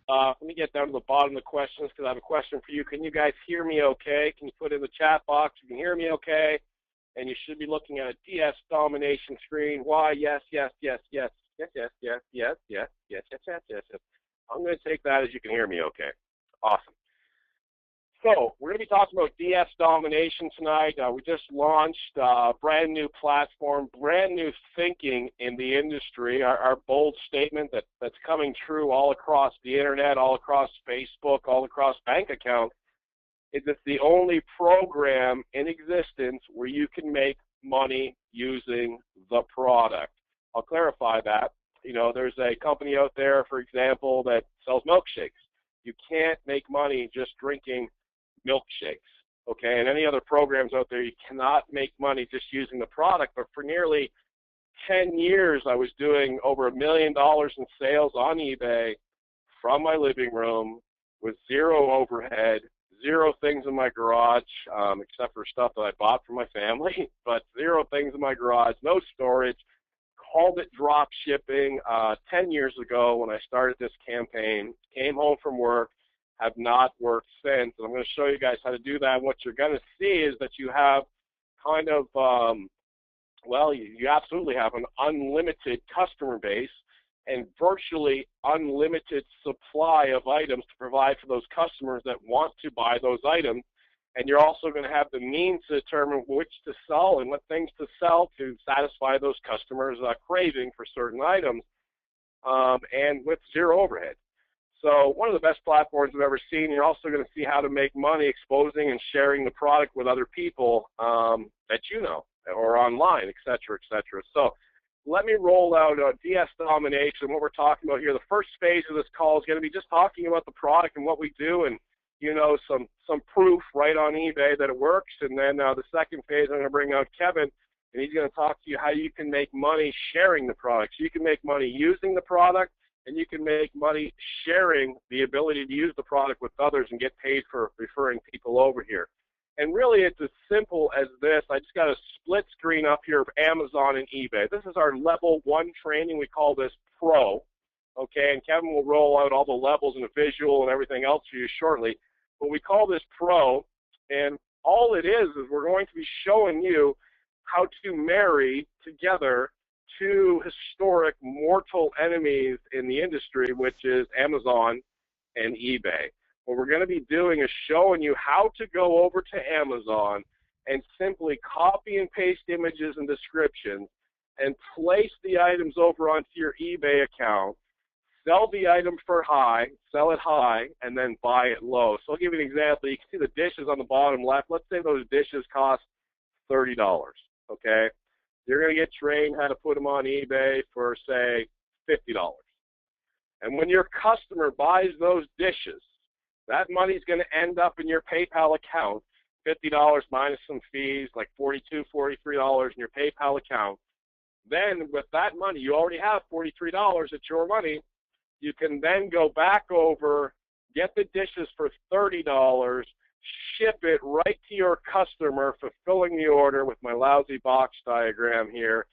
Let me get down to the bottom of the questions because I have a question for you. Can you guys hear me okay? Can you put in the chat box? You can hear me okay? And you should be looking at a DS Domination screen. Why? Yes, yes, yes, yes, yes, yes, yes, yes, yes, yes, yes, yes, yes, yes. I'm going to take that as you can hear me okay. Awesome. So we're going to be talking about DS Domination tonight. We just launched a brand new platform, brand new thinking in the industry. Our bold statement that's coming true all across the internet, all across Facebook, all across bank accounts, is it's the only program in existence where you can make money using the product. I'll clarify that. You know, there's a company out there, for example, that sells milkshakes. You can't make money just drinking milkshakes, okay? And any other programs out there, you cannot make money just using the product. But for nearly 10 years, I was doing over $1 million in sales on eBay from my living room with zero overhead, zero things in my garage, except for stuff that I bought for my family, but zero things in my garage, no storage. Called it drop shipping 10 years ago when I started this campaign. Came home from work, have not worked since. And I'm going to show you guys how to do that. And what you're going to see is that you have kind of, well, you absolutely have an unlimited customer base and virtually unlimited supply of items to provide for those customers that want to buy those items. And you're also going to have the means to determine which to sell and what things to sell to satisfy those customers' craving for certain items, and with zero overhead. So one of the best platforms I've ever seen. You're also going to see how to make money exposing and sharing the product with other people that you know or online, et cetera, et cetera. So let me roll out DS Domination. What we're talking about here, the first phase of this call is going to be just talking about the product and what we do and, you know, some proof right on eBay that it works. And then the second phase, I'm going to bring out Kevin, and he's going to talk to you how you can make money sharing the product. So you can make money using the product, and you can make money sharing the ability to use the product with others and get paid for referring people over here. And really, it's as simple as this. I just got a split screen up here of Amazon and eBay. This is our level 1 training. We call this Pro, okay? And Kevin will roll out all the levels and the visual and everything else for you shortly. But we call this Pro, and all it is we're going to be showing you how to marry together two historic mortal enemies in the industry, which is Amazon and eBay. What we're going to be doing is showing you how to go over to Amazon and simply copy and paste images and descriptions and place the items over onto your eBay account, sell the item for high, sell it high, and then buy it low. So I'll give you an example. You can see the dishes on the bottom left. Let's say those dishes cost $30, okay? You're going to get trained how to put them on eBay for, say, $50. And when your customer buys those dishes, that money's going to end up in your PayPal account, $50 minus some fees, like $42, $43 in your PayPal account. Then with that money, you already have $43. It's your money. You can then go back over, get the dishes for $30, ship it right to your customer, fulfilling the order with my lousy box diagram here,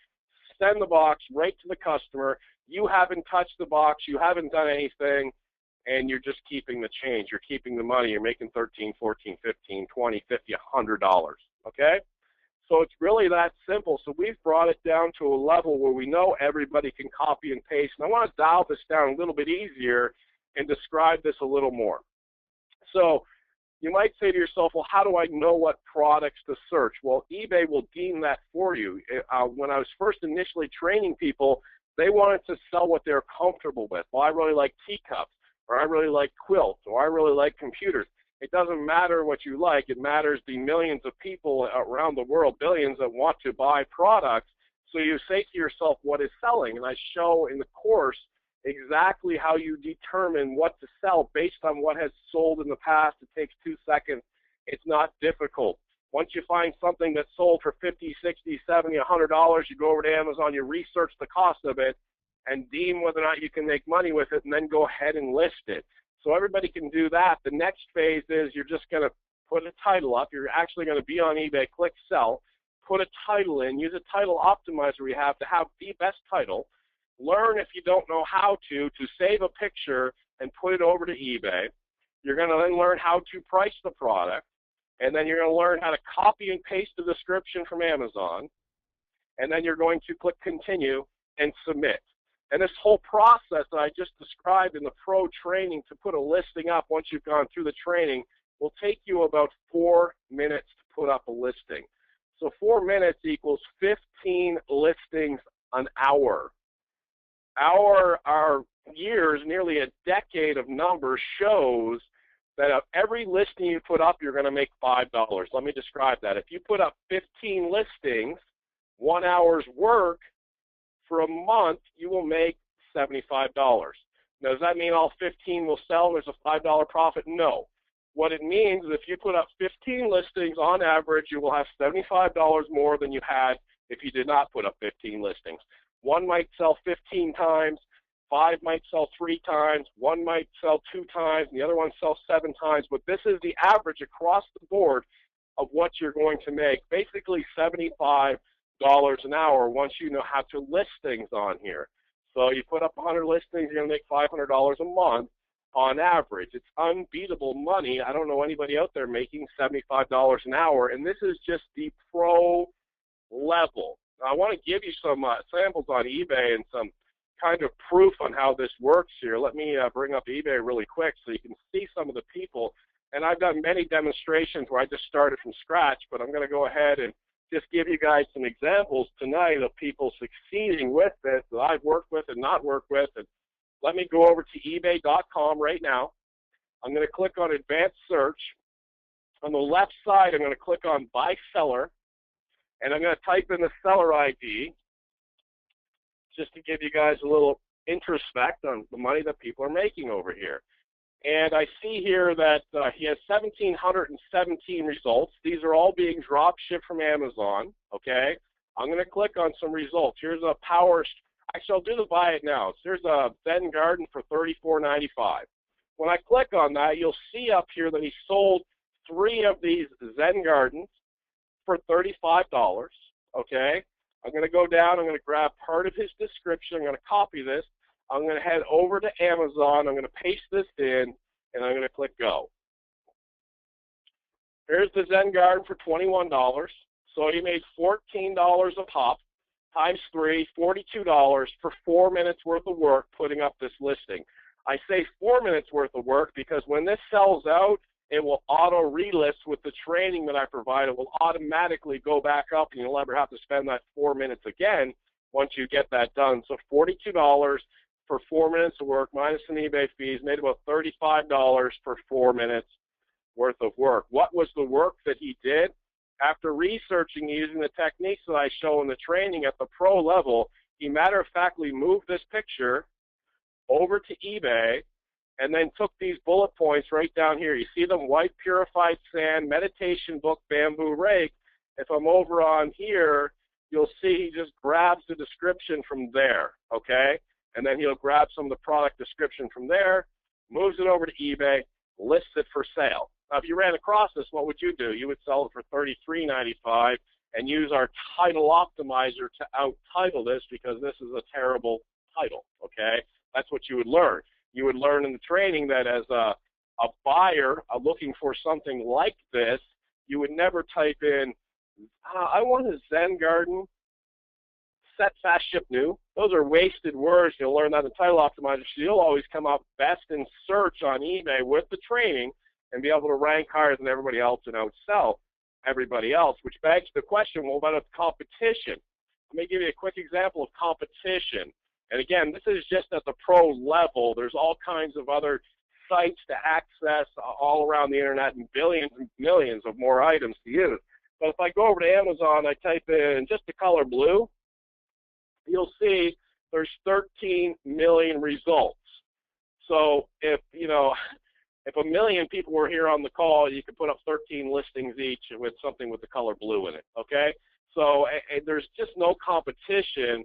send the box right to the customer. You haven't touched the box, you haven't done anything, and you're just keeping the change. You're keeping the money. You're making $13, $14, $15, $20, $50, $100, okay? So it's really that simple. So we've brought it down to a level where we know everybody can copy and paste. And I want to dial this down a little bit easier and describe this a little more. So you might say to yourself, well, how do I know what products to search? Well, eBay will deem that for you. When I was first initially training people, they wanted to sell what they're comfortable with. Well, I really like teacups, or I really like quilts, or I really like computers. It doesn't matter what you like. It matters the millions of people around the world, billions, that want to buy products. So you say to yourself, what is selling? And I show in the course exactly how you determine what to sell based on what has sold in the past. It takes 2 seconds. It's not difficult. Once you find something that's sold for $50, $60, $70, $100, you go over to Amazon, you research the cost of it, and deem whether or not you can make money with it, and then go ahead and list it. So everybody can do that. The next phase is you're just going to put a title up. You're actually going to be on eBay, click sell, put a title in, use a title optimizer we have to have the best title. Learn, if you don't know how to save a picture and put it over to eBay. You're going to then learn how to price the product, and then you're going to learn how to copy and paste the description from Amazon, and then you're going to click continue and submit. And this whole process that I just described in the pro training to put a listing up once you've gone through the training will take you about 4 minutes to put up a listing. So 4 minutes equals 15 listings an hour. Our years, nearly a decade of numbers shows that of every listing you put up, you're going to make $5. Let me describe that. If you put up 15 listings, 1 hour's work, for a month, you will make $75. Now, does that mean all 15 will sell and there's a $5 profit? No. What it means is if you put up 15 listings, on average, you will have $75 more than you had if you did not put up 15 listings. One might sell 15 times, 5 might sell 3 times, 1 might sell 2 times, and the other one sells 7 times. But this is the average across the board of what you're going to make, basically $75 an hour once you know how to list things on here. So you put up 100 listings, you're going to make $500 a month on average. It's unbeatable money. I don't know anybody out there making $75 an hour, and this is just the pro level. Now, I want to give you some samples on eBay and some kind of proof on how this works here. Let me bring up eBay really quick so you can see some of the people. And I've done many demonstrations where I just started from scratch, but I'm going to go ahead and just give you guys some examples tonight of people succeeding with this that I've worked with and not worked with. And let me go over to ebay.com right now. I'm going to click on advanced search. On the left side, I'm going to click on buy seller, and I'm going to type in the seller ID just to give you guys a little introspect on the money that people are making over here. And I see here that he has 1,717 results. These are all being drop shipped from Amazon, okay? I'm going to click on some results. Here's a actually, I'll do the buy it now. So here's a Zen Garden for $34.95. When I click on that, you'll see up here that he sold 3 of these Zen Gardens for $35, okay? I'm going to go down. I'm going to grab part of his description. I'm going to copy this. I'm going to head over to Amazon. I'm going to paste this in, and I'm going to click go. Here's the Zen Garden for $21. So he made $14 a pop, times 3, $42 for 4 minutes worth of work putting up this listing. I say 4 minutes worth of work because when this sells out, it will auto relist with the training that I provide. It will automatically go back up, and you'll never have to spend that 4 minutes again once you get that done. So $42 for 4 minutes of work minus some eBay fees made about $35 for 4 minutes worth of work. What was the work that he did? After researching using the techniques that I show in the training at the pro level, he matter-of-factly moved this picture over to eBay and then took these bullet points right down here. You see them: white purified sand, meditation book, bamboo rake. If I'm over on here, you'll see he just grabs the description from there, okay? And then he'll grab some of the product description from there, moves it over to eBay, lists it for sale. Now, if you ran across this, what would you do? You would sell it for $33.95 and use our title optimizer to out-title this because this is a terrible title, okay? That's what you would learn. You would learn in the training that as a buyer looking for something like this, you would never type in, I want a Zen Garden, set, fast, ship, new. Those are wasted words. You'll learn that in title optimizer. So you'll always come up best in search on eBay with the training and be able to rank higher than everybody else and outsell everybody else, which begs the question, well, what about competition? Let me give you a quick example of competition. And again, this is just at the pro level. There's all kinds of other sites to access all around the internet and billions and millions of more items to use. But if I go over to Amazon, I type in just the color blue, you'll see there's 13 million results. So if, if 1 million people were here on the call, you could put up 13 listings each with something with the color blue in it, okay? So there's just no competition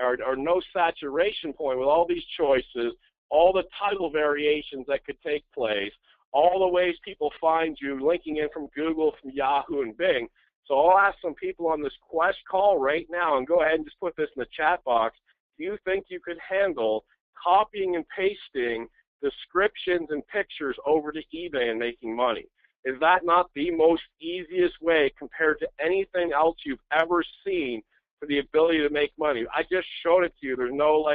or no saturation point with all these choices, all the title variations that could take place, all the ways people find you, linking in from Google, from Yahoo, and Bing. So I'll ask some people on this quest call right now, and go ahead and just put this in the chat box. Do you think you could handle copying and pasting descriptions and pictures over to eBay and making money. Is that not the most easiest way compared to anything else you've ever seen for the ability to make money? I just showed it to you. There's no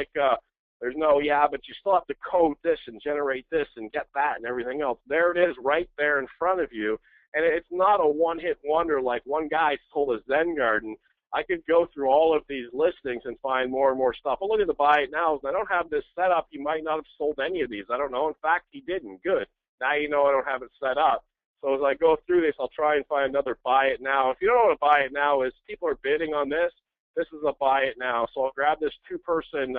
there's no, yeah, but you still have to code this and generate this and get that and everything else. There it is right there in front of you. And it's not a one-hit wonder like one guy told a Zen garden. I could go through all of these listings and find more and more stuff. But look at the buy it now. If I don't have this set up, he might not have sold any of these. I don't know. In fact, he didn't. Good. Now you know I don't have it set up. So as I go through this, I'll try and find another buy it now. If you don't know what a buy it now is, people are bidding on this. This is a buy it now. So I'll grab this two-person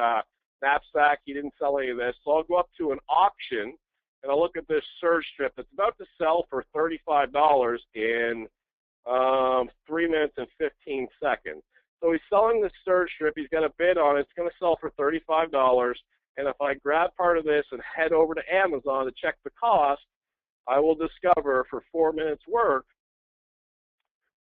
knapsack. He didn't sell any of this. So I'll go up to an auction, and I'll look at this surge strip that's about to sell for $35 in 3 minutes and 15 seconds. So he's selling this surge strip. He's got a bid on it. It's going to sell for $35. And if I grab part of this and head over to Amazon to check the cost, I will discover for 4 minutes work,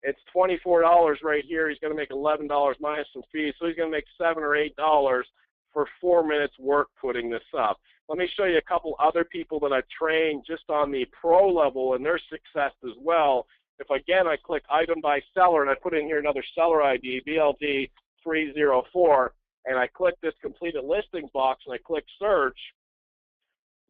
it's $24 right here. He's going to make $11 minus some fees. So he's going to make $7 or $8 for 4 minutes work putting this up. Let me show you a couple other people that I've trained just on the pro level and their success as well. If again I click item by seller and I put in here another seller ID, BLD304, and I click this completed listings box and I click search,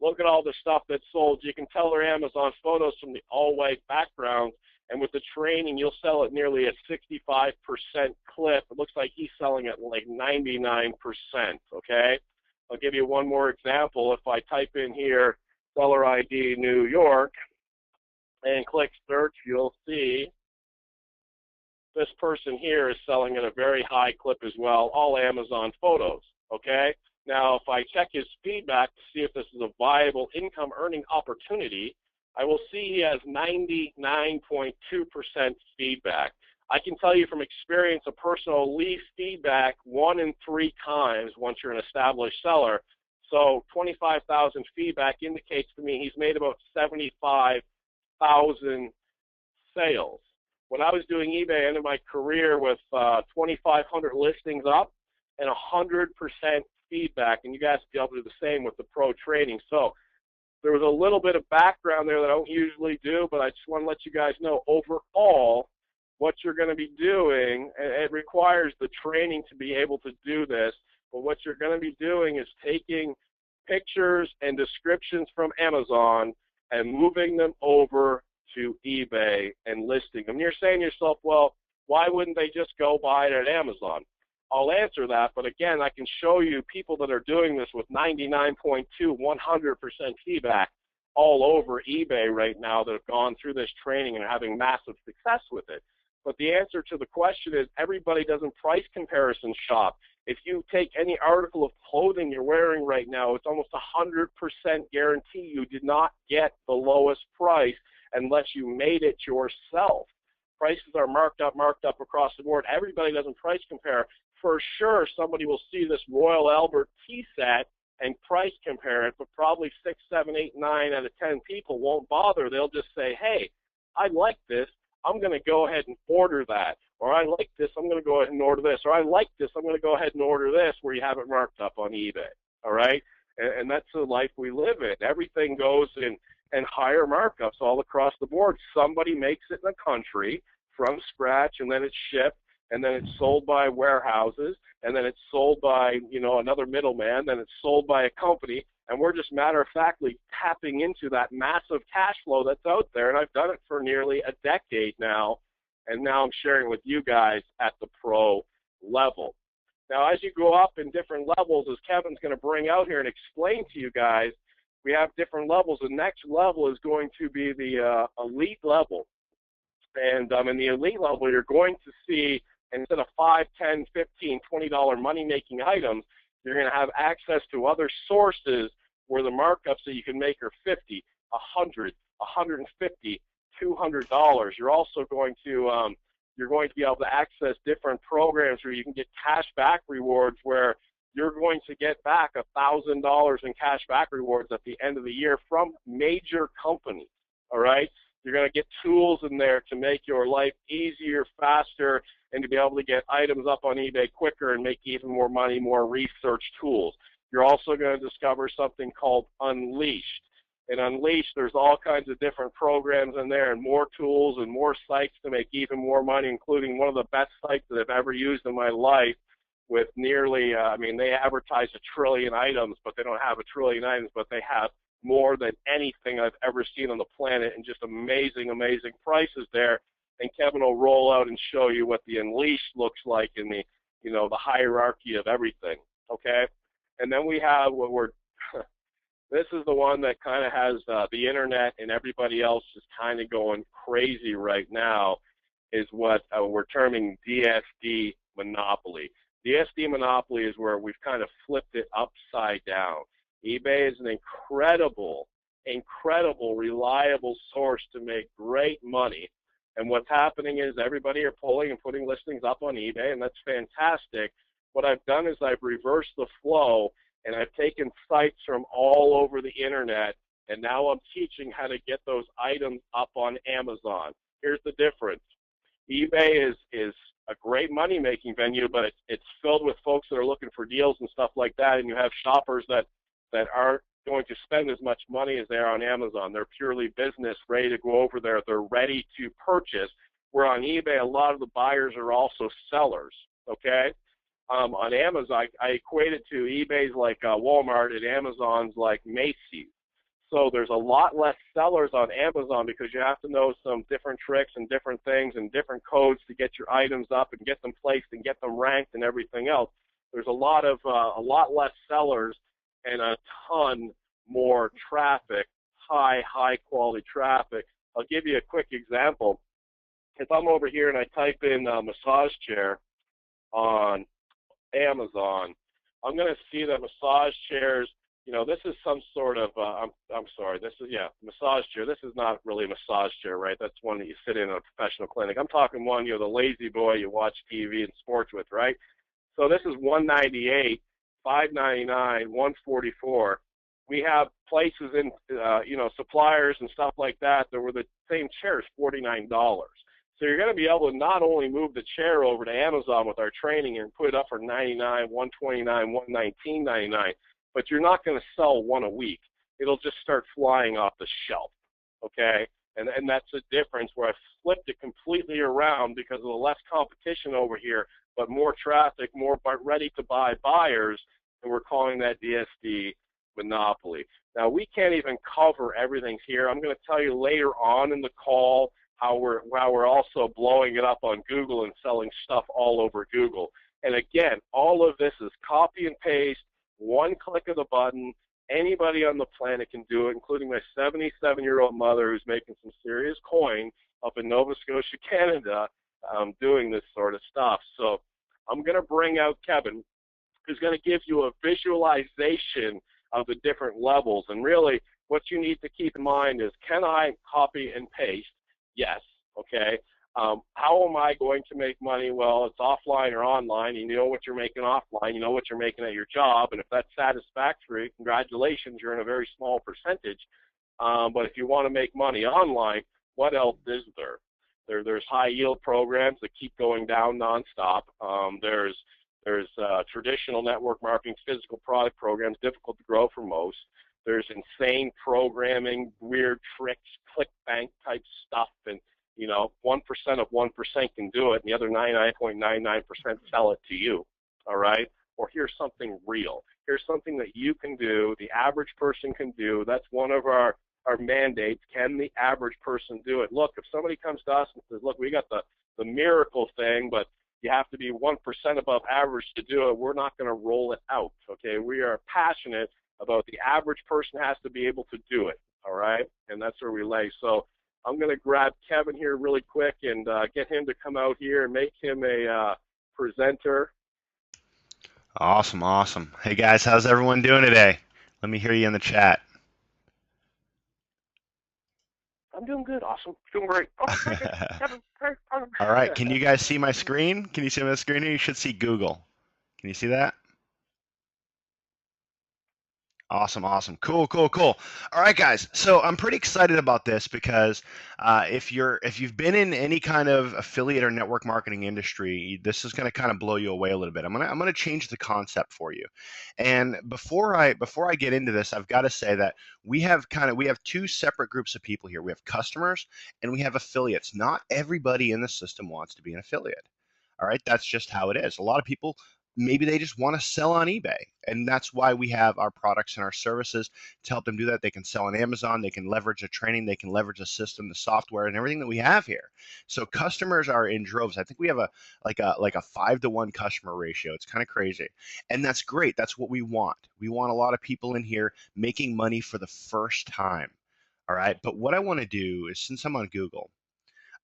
look at all the stuff that's sold. You can tell they're Amazon photos from the all-white background, and with the training, you'll sell at nearly a 65% clip. It looks like he's selling at like 99%, okay? I'll give you one more example. If I type in here seller ID New York and click search, you'll see this person here is selling at a very high clip as well, all Amazon photos, okay? Now, if I check his feedback to see if this is a viable income earning opportunity, I will see he has 99.2% feedback. I can tell you from experience, a person will leave feedback 1 in 3 times once you're an established seller. So 25,000 feedback indicates to me he's made about 75,000 sales. When I was doing eBay, I ended my career with 2,500 listings up and 100% feedback, and you guys will be able to do the same with the pro training. So there was a little bit of background there that I don't usually do, but I just want to let you guys know overall what you're going to be doing. It requires the training to be able to do this, but what you're going to be doing is taking pictures and descriptions from Amazon and moving them over to eBay and listing them. You're saying to yourself, well, why wouldn't they just go buy it at Amazon? I'll answer that, but again, I can show you people that are doing this with 99.2, 100% feedback all over eBay right now that have gone through this training and are having massive success with it. But the answer to the question is everybody doesn't price comparison shop. If you take any article of clothing you're wearing right now, it's almost 100% guarantee you did not get the lowest price unless you made it yourself. Prices are marked up across the board. Everybody doesn't price compare. For sure, somebody will see this Royal Albert tea set and price compare it, but probably 6, 7, 8, 9 out of 10 people won't bother. They'll just say, hey, I like this. I'm going to go ahead and order that. Or I like this. I'm going to go ahead and order this. Or I like this. I'm going to go ahead and order this, where you have it marked up on eBay. All right? And that's the life we live in. Everything goes in higher markups all across the board. Somebody makes it in the country from scratch, and then it's shipped, and then it's sold by warehouses, and then it's sold by, another middleman, then it's sold by a company, and we're just matter-of-factly tapping into that massive cash flow that's out there, and I've done it for nearly a decade now, and now I'm sharing with you guys at the pro level. Now, as you go up in different levels, as Kevin's going to bring out here and explain to you guys, we have different levels. The next level is going to be the elite level. And in the elite level, you're going to see, instead of $5, $10, $15, $20 money-making items, you're going to have access to other sources where the markups that you can make are $50, $100, $150, $200. You're also going to be able to access different programs where you can get cash back rewards, where you're going to get back $1,000 in cash back rewards at the end of the year from major companies. All right. You're going to get tools in there to make your life easier, faster, and to be able to get items up on eBay quicker and make even more money, more research tools. You're also going to discover something called Unleashed. And Unleashed, there's all kinds of different programs in there and more tools and more sites to make even more money, including one of the best sites that I've ever used in my life with nearly, I mean, they advertise 1 trillion items, but they don't have 1 trillion items, but they have more than anything I've ever seen on the planet, and just amazing, amazing prices there. And Kevin will roll out and show you what the Unleashed looks like in the, you know, the hierarchy of everything, okay? And then we have what we're, this is the one that kind of has the internet and everybody else is kind of going crazy right now, is what we're terming DSD monopoly. DSD monopoly is where we've kind of flipped it upside down. eBay is an incredible, reliable source to make great money. And what's happening is everybody are pulling and putting listings up on eBay, and that's fantastic. What I've done is I've reversed the flow, and I've taken sites from all over the internet, and now I'm teaching how to get those items up on Amazon. Here's the difference. eBay is a great money-making venue, but it's filled with folks that are looking for deals and stuff like that, and you have shoppers that aren't going to spend as much money as they are on Amazon. They're purely business, ready to go over there. They're ready to purchase. Where on eBay, a lot of the buyers are also sellers, okay? On Amazon, I equate it to eBay's like Walmart and Amazon's like Macy's. So there's a lot less sellers on Amazon because you have to know some different tricks and different things and different codes to get your items up and get them placed and get them ranked and everything else. There's a lot less sellers and a ton more traffic, high quality traffic. I'll give you a quick example. If I'm over here and I type in massage chair on Amazon, I'm going to see that massage chairs, you know, this is some sort of, I'm sorry, this is, yeah, massage chair. This is not really a massage chair, right? That's one that you sit in a professional clinic. I'm talking one, you know, the lazy boy you watch TV and sports with, right? So this is $198, $599, $144. We have places in, you know, suppliers and stuff like that were the same chairs, $49. So you're going to be able to not only move the chair over to Amazon with our training and put it up for $99, $129, $119.99, but you're not going to sell one a week. It'll just start flying off the shelf, okay? And that's the difference where I've flipped it completely around because of the less competition over here, but more traffic, more ready-to-buy buyers, and we're calling that DSD monopoly. Now, we can't even cover everything here. I'm going to tell you later on in the call how we're also blowing it up on Google and selling stuff all over Google. And again, all of this is copy and paste, one click of the button. Anybody on the planet can do it, including my 77-year-old mother who's making some serious coin up in Nova Scotia, Canada, doing this sort of stuff. So I'm going to bring out Kevin, who's going to give you a visualization of the different levels. And really, what you need to keep in mind is, can I copy and paste? Yes. Okay. How am I going to make money? Well, it's offline or online. You know what you're making offline. You know what you're making at your job. And if that's satisfactory, congratulations, you're in a very small percentage. But if you want to make money online, what else is there? There's high yield programs that keep going down nonstop. There's traditional network marketing, physical product programs, difficult to grow for most. There's insane programming, weird tricks, ClickBank type stuff, and you know, 1% of 1% can do it, and the other 99.99% sell it to you, all right? Or here's something real. Here's something that you can do, the average person can do. That's one of our mandates. Can the average person do it? Look, if somebody comes to us and says, look, we got the miracle thing, but you have to be 1% above average to do it, we're not going to roll it out, okay? We are passionate about the average person has to be able to do it, all right? And that's where we lay. So I'm going to grab Kevin here really quick and get him to come out here and make him a presenter. Awesome, awesome. Hey guys, how's everyone doing today? Let me hear you in the chat. I'm doing good. Awesome. Doing great. Oh, Kevin. All right, can you guys see my screen? Can you see my screen? You should see Google. Can you see that? Awesome, awesome. Cool, cool, cool. All right, guys. So I'm pretty excited about this because if you've been in any kind of affiliate or network marketing industry, this is going to kind of blow you away a little bit. I'm gonna change the concept for you. And before I get into this, I've got to say that we have two separate groups of people here. We have customers and we have affiliates. Not everybody in the system wants to be an affiliate. All right, that's just how it is. A lot of people, maybe they just want to sell on eBay. And that's why we have our products and our services to help them do that. They can sell on Amazon, they can leverage the training, they can leverage the system, the software, and everything that we have here. So customers are in droves. I think we have a 5-to-1 customer ratio. It's kind of crazy. And that's great. That's what we want. We want a lot of people in here making money for the first time. All right. But what I want to do is, since I'm on Google,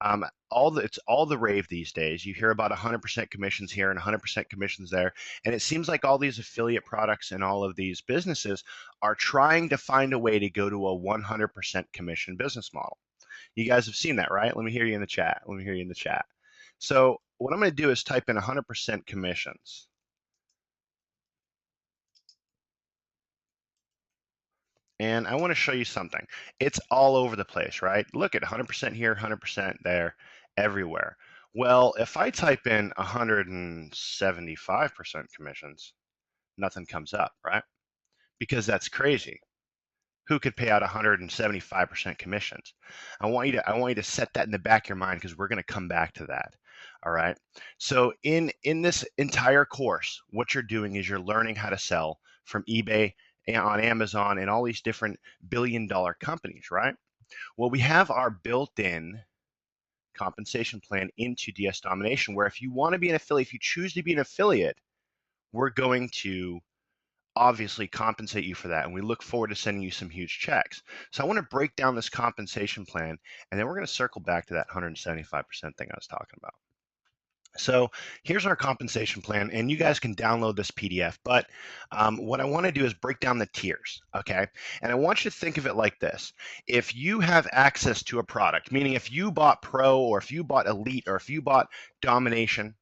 it's all the rave these days. You hear about 100% commissions here and 100% commissions there, and it seems like all these affiliate products and all of these businesses are trying to find a way to go to a 100% commission business model. You guys have seen that, right? Let me hear you in the chat. Let me hear you in the chat. So what I'm going to do is type in 100% commissions. And I want to show you something. It's all over the place, right? Look at 100% here, 100% there, everywhere. Well, if I type in 175% commissions, nothing comes up, right? Because that's crazy. Who could pay out 175% commissions? I want you to set that in the back of your mind, because we're going to come back to that. All right. So in this entire course, what you're doing is you're learning how to sell from eBay and on Amazon and all these different billion-dollar companies, right? Well, we have our built-in compensation plan into DS Domination, where if you want to be an affiliate, if you choose to be an affiliate, we're going to obviously compensate you for that, and we look forward to sending you some huge checks. So I want to break down this compensation plan, and then we're going to circle back to that 175% thing I was talking about. So here's our compensation plan, and you guys can download this PDF, but what I want to do is break down the tiers, okay? And I want you to think of it like this. If you have access to a product, meaning if you bought Pro, or if you bought Elite, or if you bought Domination,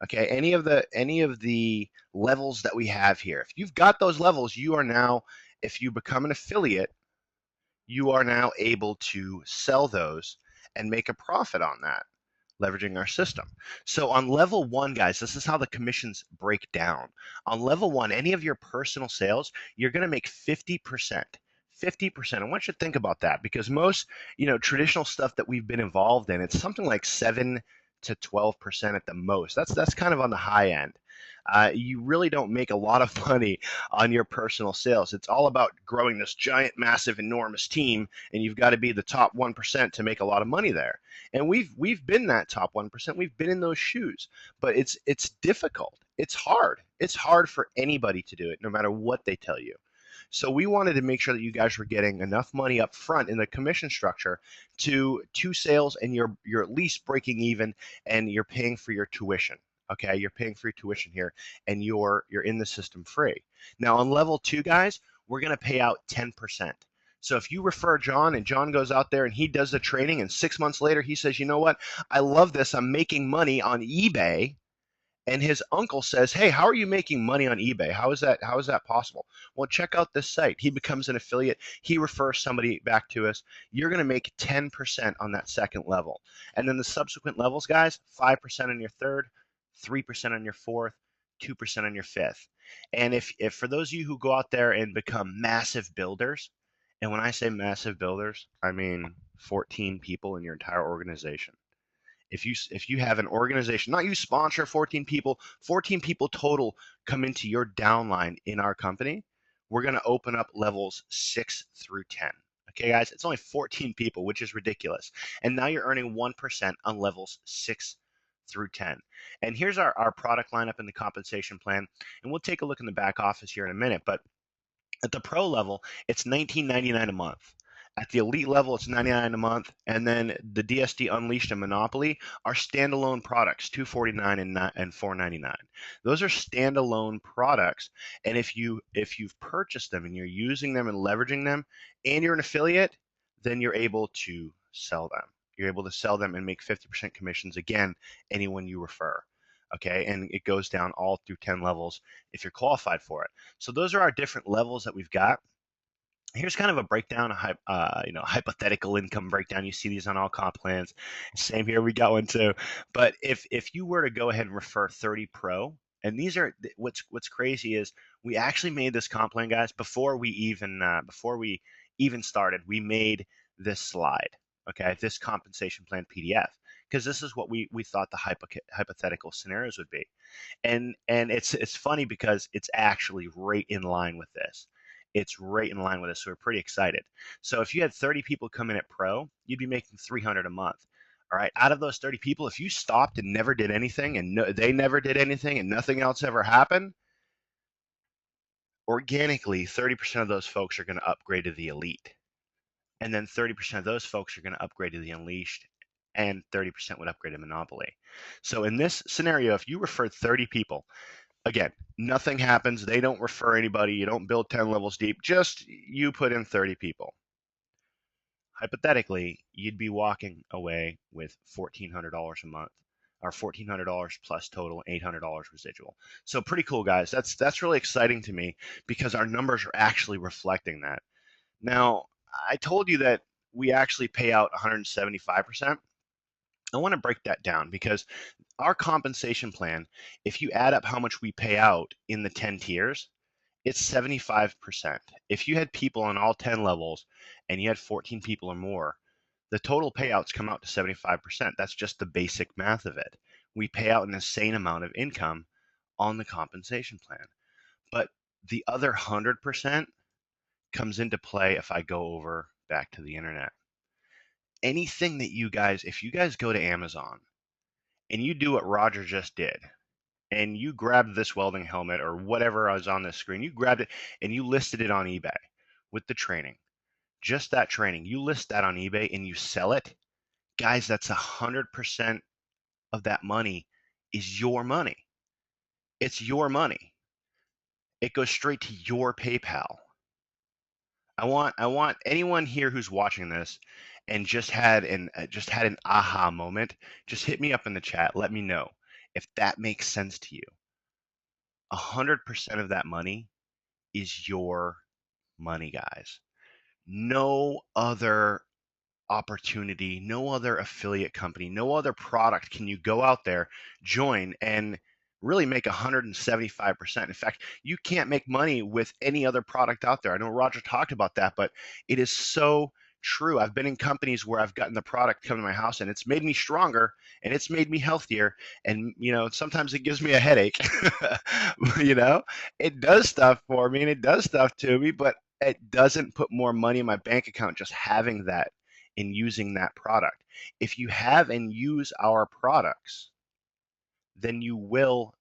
okay, any of the levels that we have here, if you've got those levels, you are now, if you become an affiliate, you are now able to sell those and make a profit on that, leveraging our system. So on level 1, guys, this is how the commissions break down. On level 1, any of your personal sales, you're going to make 50%. 50%. I want you to think about that, because most, traditional stuff that we've been involved in, it's something like 7 to 12% at the most. That's kind of on the high end. You really don't make a lot of money on your personal sales. It's all about growing this giant, massive, enormous team, and you've got to be the top 1% to make a lot of money there. And we've been that top 1%. We've been in those shoes, but it's difficult. It's hard. It's hard for anybody to do it, no matter what they tell you. So we wanted to make sure that you guys were getting enough money up front in the commission structure to sales, and you're at least breaking even, and you're paying for your tuition. Okay, you're paying for your tuition here, and you're in the system free. Now on level 2, guys, we're going to pay out 10%. So if you refer John, and John goes out there and he does the training, and 6 months later he says, you know what, I love this, I'm making money on eBay, and his uncle says, hey, how are you making money on eBay? How is that possible? Well, check out this site. He becomes an affiliate. He refers somebody back to us. You're going to make 10% on that second level. And then the subsequent levels, guys, 5% on your third, 3% on your fourth, 2% on your fifth. And if for those of you who go out there and become massive builders, and when I say massive builders, I mean 14 people in your entire organization. If you have an organization, not you sponsor 14 people total come into your downline in our company, we're going to open up levels 6 through 10. Okay, guys, it's only 14 people, which is ridiculous. And now you're earning 1% on levels 6 through 10. And here's our product lineup in the compensation plan. And we'll take a look in the back office here in a minute. But at the pro level, it's $19.99 a month. At the elite level, it's $99 a month, and then the DSD Unleashed and Monopoly are standalone products, $249 and $499. Those are standalone products, and if you've purchased them and you're using them and leveraging them, and you're an affiliate, then you're able to sell them. You're able to sell them and make 50% commissions, again, anyone you refer. Okay, and it goes down all through 10 levels if you're qualified for it. So those are our different levels that we've got. Here's kind of a breakdown, hypothetical income breakdown. You see these on all comp plans. Same here, we got one too. But if you were to go ahead and refer 30 pro, and these are what's crazy is we actually made this comp plan, guys, before we even started. We made this slide, okay, this compensation plan PDF, because this is what we thought the hypothetical scenarios would be. And it's funny because it's actually right in line with this. It's right in line with this, so we're pretty excited. So if you had 30 people come in at pro, you'd be making 300 a month. All right, out of those 30 people, if you stopped and never did anything, and they never did anything, and nothing else ever happened, organically, 30% of those folks are going to upgrade to the elite, and then 30% of those folks are going to upgrade to the unleashed, and 30% would upgrade to monopoly. So in this scenario, if you referred 30 people, again, nothing happens. They don't refer anybody. You don't build 10 levels deep. Just you put in 30 people. Hypothetically, you'd be walking away with $1,400 a month, or $1,400 plus total, $800 residual. So pretty cool, guys. That's really exciting to me because our numbers are actually reflecting that. Now, I told you that we actually pay out 175%. I want to break that down because our compensation plan, if you add up how much we pay out in the 10 tiers, it's 75%. If you had people on all 10 levels and you had 14 people or more, the total payouts come out to 75%. That's just the basic math of it. We pay out an insane amount of income on the compensation plan. But the other 100% comes into play if I go over back to the internet. Anything that if you guys go to Amazon and you do what Roger just did, and you grabbed this welding helmet or whatever was on this screen, you grabbed it and you listed it on eBay with the training, just that training, you list that on eBay and you sell it, guys, that's 100% of that money is your money. It's your money. It goes straight to your PayPal. I want anyone here who's watching this and just had an aha moment, just hit me up in the chat. Let me know if that makes sense to you. 100% of that money is your money, guys. No other opportunity, no other affiliate company, no other product can you go out there, join, and really make 175%. In fact, you can't make money with any other product out there. I know Roger talked about that, but it is so true. I've been in companies where I've gotten the product come to my house and it's made me stronger and it's made me healthier. And, sometimes it gives me a headache. you know, it does stuff for me and it does stuff to me, but it doesn't put more money in my bank account just having that and using that product. If you have and use our products, then you will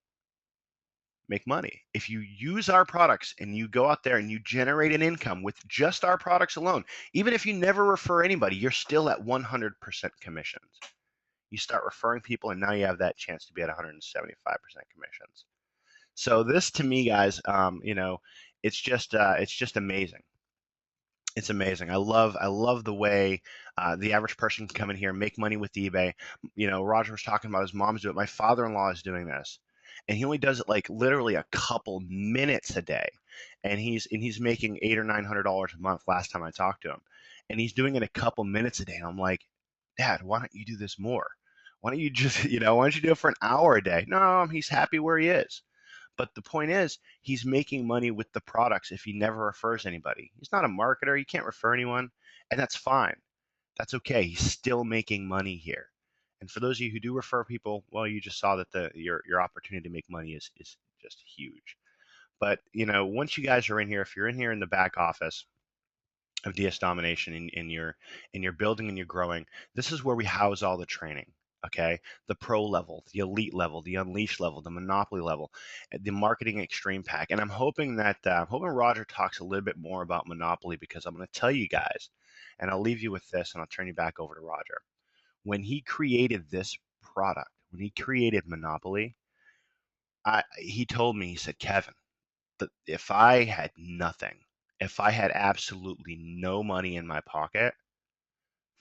make money. If you use our products and you go out there and you generate an income with just our products alone, even if you never refer anybody, you're still at 100% commissions. You start referring people and now you have that chance to be at 175% commissions. So this to me, guys, it's just amazing. It's amazing. I love the way the average person can come in here and make money with eBay. Roger was talking about his mom's doing it. My father-in-law is doing this, and he only does it like literally a couple minutes a day, and he's making $800 or $900 a month. Last time I talked to him, and he's doing it a couple minutes a day. And I'm like, Dad, why don't you do this more? Why don't you just why don't you do it for an hour a day? No, he's happy where he is. But the point is, he's making money with the products if he never refers anybody. He's not a marketer. He can't refer anyone, and that's fine. That's okay. He's still making money here. And for those of you who do refer people, well, you just saw that your opportunity to make money is just huge. But once you guys are in here, if you're in here in the back office of DS Domination and you're building and you're growing, this is where we house all the training. Okay, the pro level, the elite level, the unleashed level, the monopoly level, the marketing extreme pack, and I'm hoping Roger talks a little bit more about monopoly because I'm going to tell you guys, and I'll leave you with this, and I'll turn you back over to Roger. When he created this product, when he created monopoly, he told me, he said, Kevin, that if I had nothing, if I had absolutely no money in my pocket,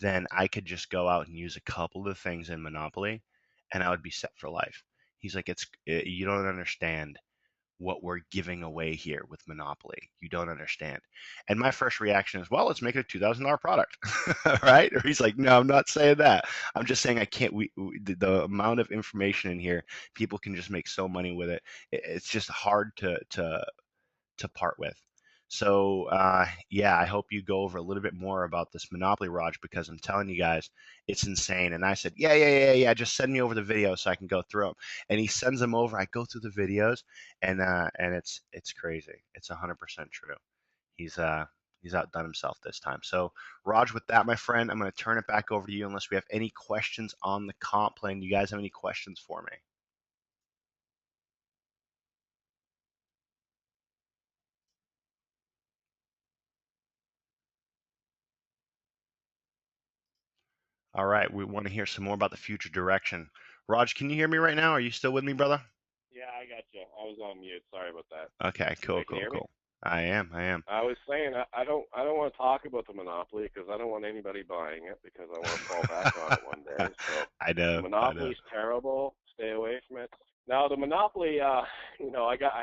then I could just go out and use a couple of things in Monopoly and I would be set for life. He's like, you don't understand. what we're giving away here with Monopoly. You don't understand. And my first reaction is, well, let's make it a $2,000 product, right? Or he's like, no, I'm not saying that. I'm just saying I can't. The amount of information in here, people can just make so money with it. It's just hard to part with. So yeah, I hope you go over a little bit more about this Monopoly, Raj, because I'm telling you guys, it's insane. And I said, yeah, just send me over the video so I can go through them. And he sends them over. I go through the videos, and it's crazy. It's 100% true. He's outdone himself this time. So Raj, with that, my friend, I'm going to turn it back over to you unless we have any questions on the comp plan. You guys have any questions for me? All right, we want to hear some more about the future direction. Raj, can you hear me right now? Are you still with me, brother? Yeah, I got you. I was on mute. Sorry about that. Okay, Okay, can you hear me? cool. I am. I was saying I don't want to talk about the monopoly because I don't want anybody buying it because I want to fall back on it one day. So I the know. monopoly's terrible. Stay away from it. Now the monopoly, I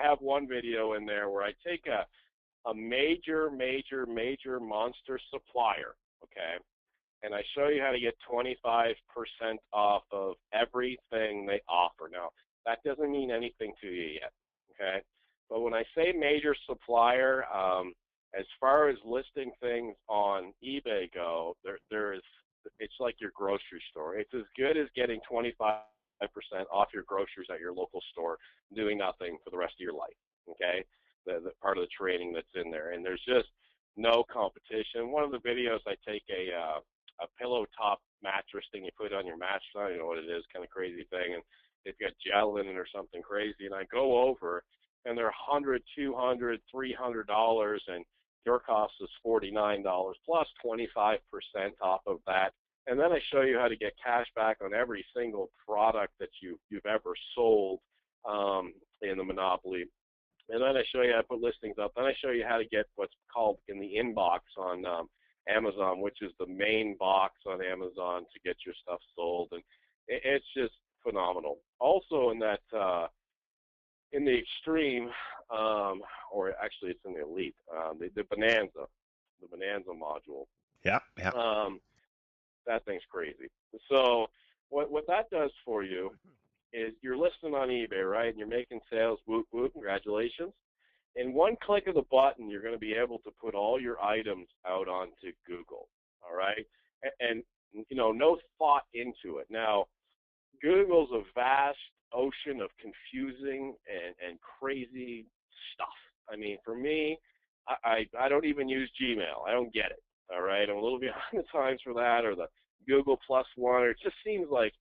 have one video in there where I take a major monster supplier, okay, and I show you how to get 25% off of everything they offer. Now that doesn't mean anything to you yet, okay? But when I say major supplier, as far as listing things on eBay go, there is, it's like your grocery store. It's as good as getting 25% off your groceries at your local store, doing nothing for the rest of your life. Okay, the part of the training that's in there, and there's just no competition. One of the videos, I take a pillow top mattress thing you put on your mattress. I don't know what it is, kind of crazy thing, and it's got gel in it or something crazy, and I go over and they're $100, $200, $300, and your cost is $49 plus 25% off of that. And then I show you how to get cash back on every single product that you've ever sold in the Monopoly. And then I show you how to put listings up. Then I show you how to get what's called in the inbox on Amazon, which is the main box on Amazon to get your stuff sold. And it's just phenomenal. Also in that in the extreme, or actually it's in the elite, the Bonanza module. Yeah. That thing's crazy. So what that does for you is you're listing on eBay, right? And you're making sales, whoop, whoop, congratulations. In one click of the button, you're going to be able to put all your items out onto Google, all right? And no thought into it. Now, Google's a vast ocean of confusing and crazy stuff. I mean, for me, I don't even use Gmail. I don't get it. All right, I'm a little behind the times for that, or the Google Plus One. Or it just seems like,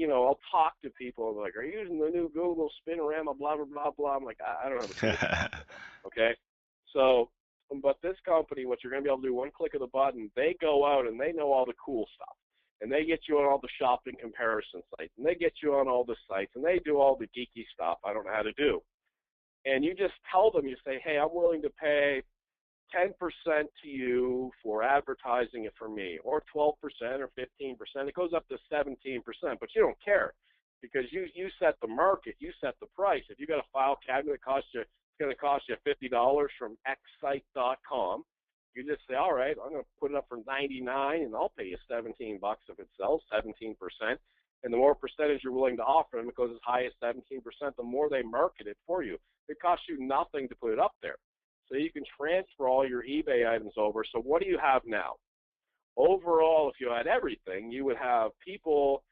I'll talk to people like, "Are you using the new Google Spinorama?" Blah blah blah blah. I'm like, I don't have a clue. Okay, so, but this company, what you're going to be able to do, one click of the button, they go out and they know all the cool stuff. And they get you on all the shopping comparison sites, and they get you on all the sites, and they do all the geeky stuff I don't know how to do. And you just tell them, you say, hey, I'm willing to pay 10% to you for advertising it for me, or 12% or 15%. It goes up to 17%, but you don't care because you set the market, you set the price. If you got a file cabinet it's going to cost you $50 from xsite.com. You just say, all right, I'm going to put it up for $99, and I'll pay you $17 if it sells, 17%. And the more percentage you're willing to offer them, it goes as high as 17%, the more they market it for you. It costs you nothing to put it up there. So you can transfer all your eBay items over. So what do you have now? Overall, if you had everything, you would have people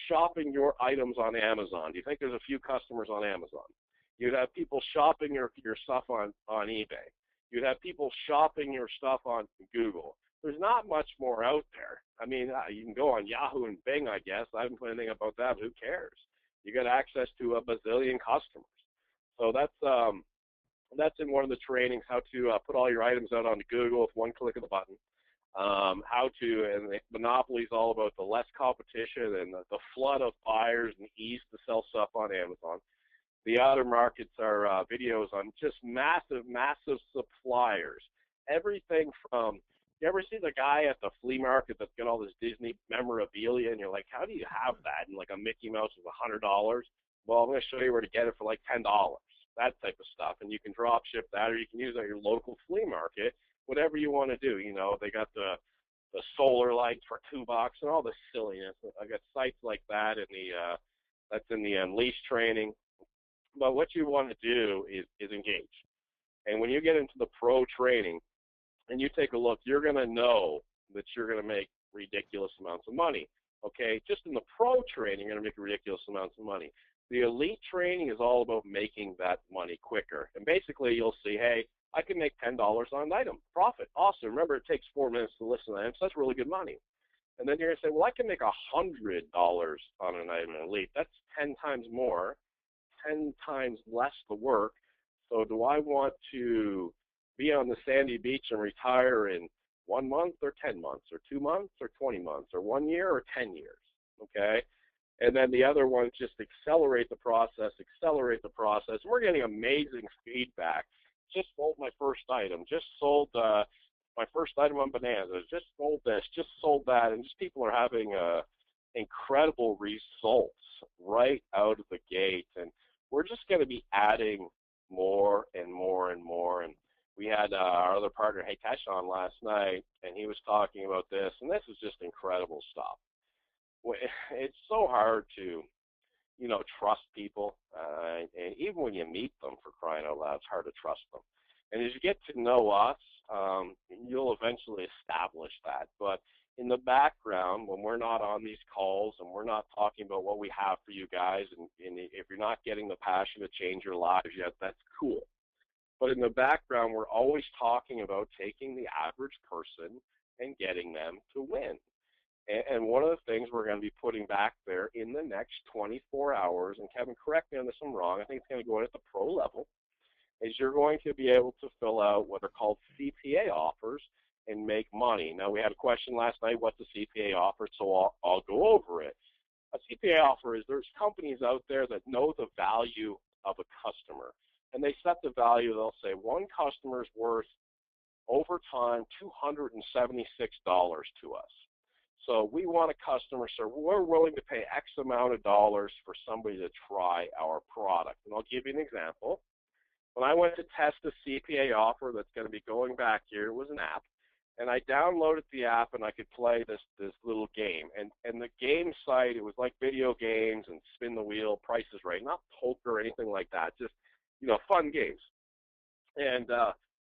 shopping your items on Amazon. Do you think there's a few customers on Amazon? You'd have people shopping your stuff on eBay. You'd have people shopping your stuff on Google. There's not much more out there. I mean, you can go on Yahoo and Bing, I guess. I haven't put anything about that, but who cares? You got access to a bazillion customers. So that's in one of the trainings, how to put all your items out onto Google with one click of the button. And the Monopoly is all about the less competition and the flood of buyers and ease to sell stuff on Amazon. The other markets are videos on just massive suppliers. Everything from, you ever see the guy at the flea market that's got all this Disney memorabilia, and you're like, how do you have that? And like a Mickey Mouse is $100. Well, I'm going to show you where to get it for like $10. that type of stuff. And you can drop ship that, or you can use it at your local flea market, whatever you want to do. You know, they got the solar lights for $2 and all this silliness. I got sites like that in the that's in the Unleash training. But what you want to do is engage. And when you get into the pro training and you take a look, you're going to know that you're going to make ridiculous amounts of money. Okay, just in the pro training, you're going to make ridiculous amounts of money. The elite training is all about making that money quicker. And basically, you'll see, hey, I can make $10 on an item. Profit. Awesome. Remember, it takes 4 minutes to listen to an item, so that's really good money. And then you're going to say, well, I can make $100 on an item in elite. That's 10 times more, 10 times less the work. So do I want to be on the sandy beach and retire in 1 month or 10 months or 2 months or 20 months or 1 year or 10 years? Okay. And then the other one, just accelerate the process. And we're getting amazing feedback. Just sold my first item. Just sold my first item on bananas. Just sold this. Just sold that. And just people are having incredible results right out of the gate. And we're just going to be adding more and more and more. And we had our other partner, Hitesh, on last night, and he was talking about this. And this is just incredible stuff. It's so hard to, you know, trust people, and even when you meet them, for crying out loud, it's hard to trust them. And as you get to know us, you'll eventually establish that. But in the background, when we're not on these calls and we're not talking about what we have for you guys, and if you're not getting the passion to change your lives yet, that's cool. But in the background, we're always talking about taking the average person and getting them to win. And one of the things we're going to be putting back there in the next 24 hours, and Kevin, correct me on this if I'm wrong, I think it's going to go in at the pro level, is you're going to be able to fill out what are called CPA offers and make money. Now, we had a question last night, what's a CPA offer? So I'll go over it. A CPA offer is there's companies out there that know the value of a customer, and they set the value. They'll say one customer is worth, over time, $276 to us. So we want a customer, so we're willing to pay X amount of dollars for somebody to try our product. And I'll give you an example. When I went to test a CPA offer that's going to be going back here, it was an app, and I downloaded the app and I could play this little game. And the game site, it was like video games and spin the wheel, Price is Right, not poker or anything like that, just, you know, fun games. And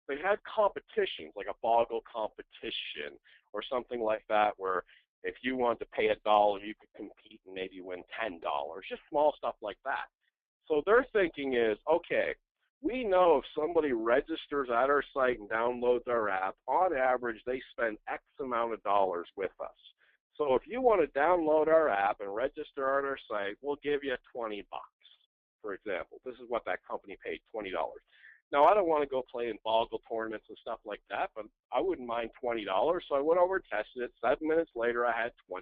they had competitions, like a boggle competition or something like that, where if you wanted to pay $1, you could compete and maybe win $10, just small stuff like that. So their thinking is, okay, we know if somebody registers at our site and downloads our app, on average, they spend X amount of dollars with us. So if you want to download our app and register on our site, we'll give you $20, for example. This is what that company paid, $20. Now, I don't want to go play in boggle tournaments and stuff like that, but I wouldn't mind $20. So I went over and tested it. 7 minutes later, I had $20.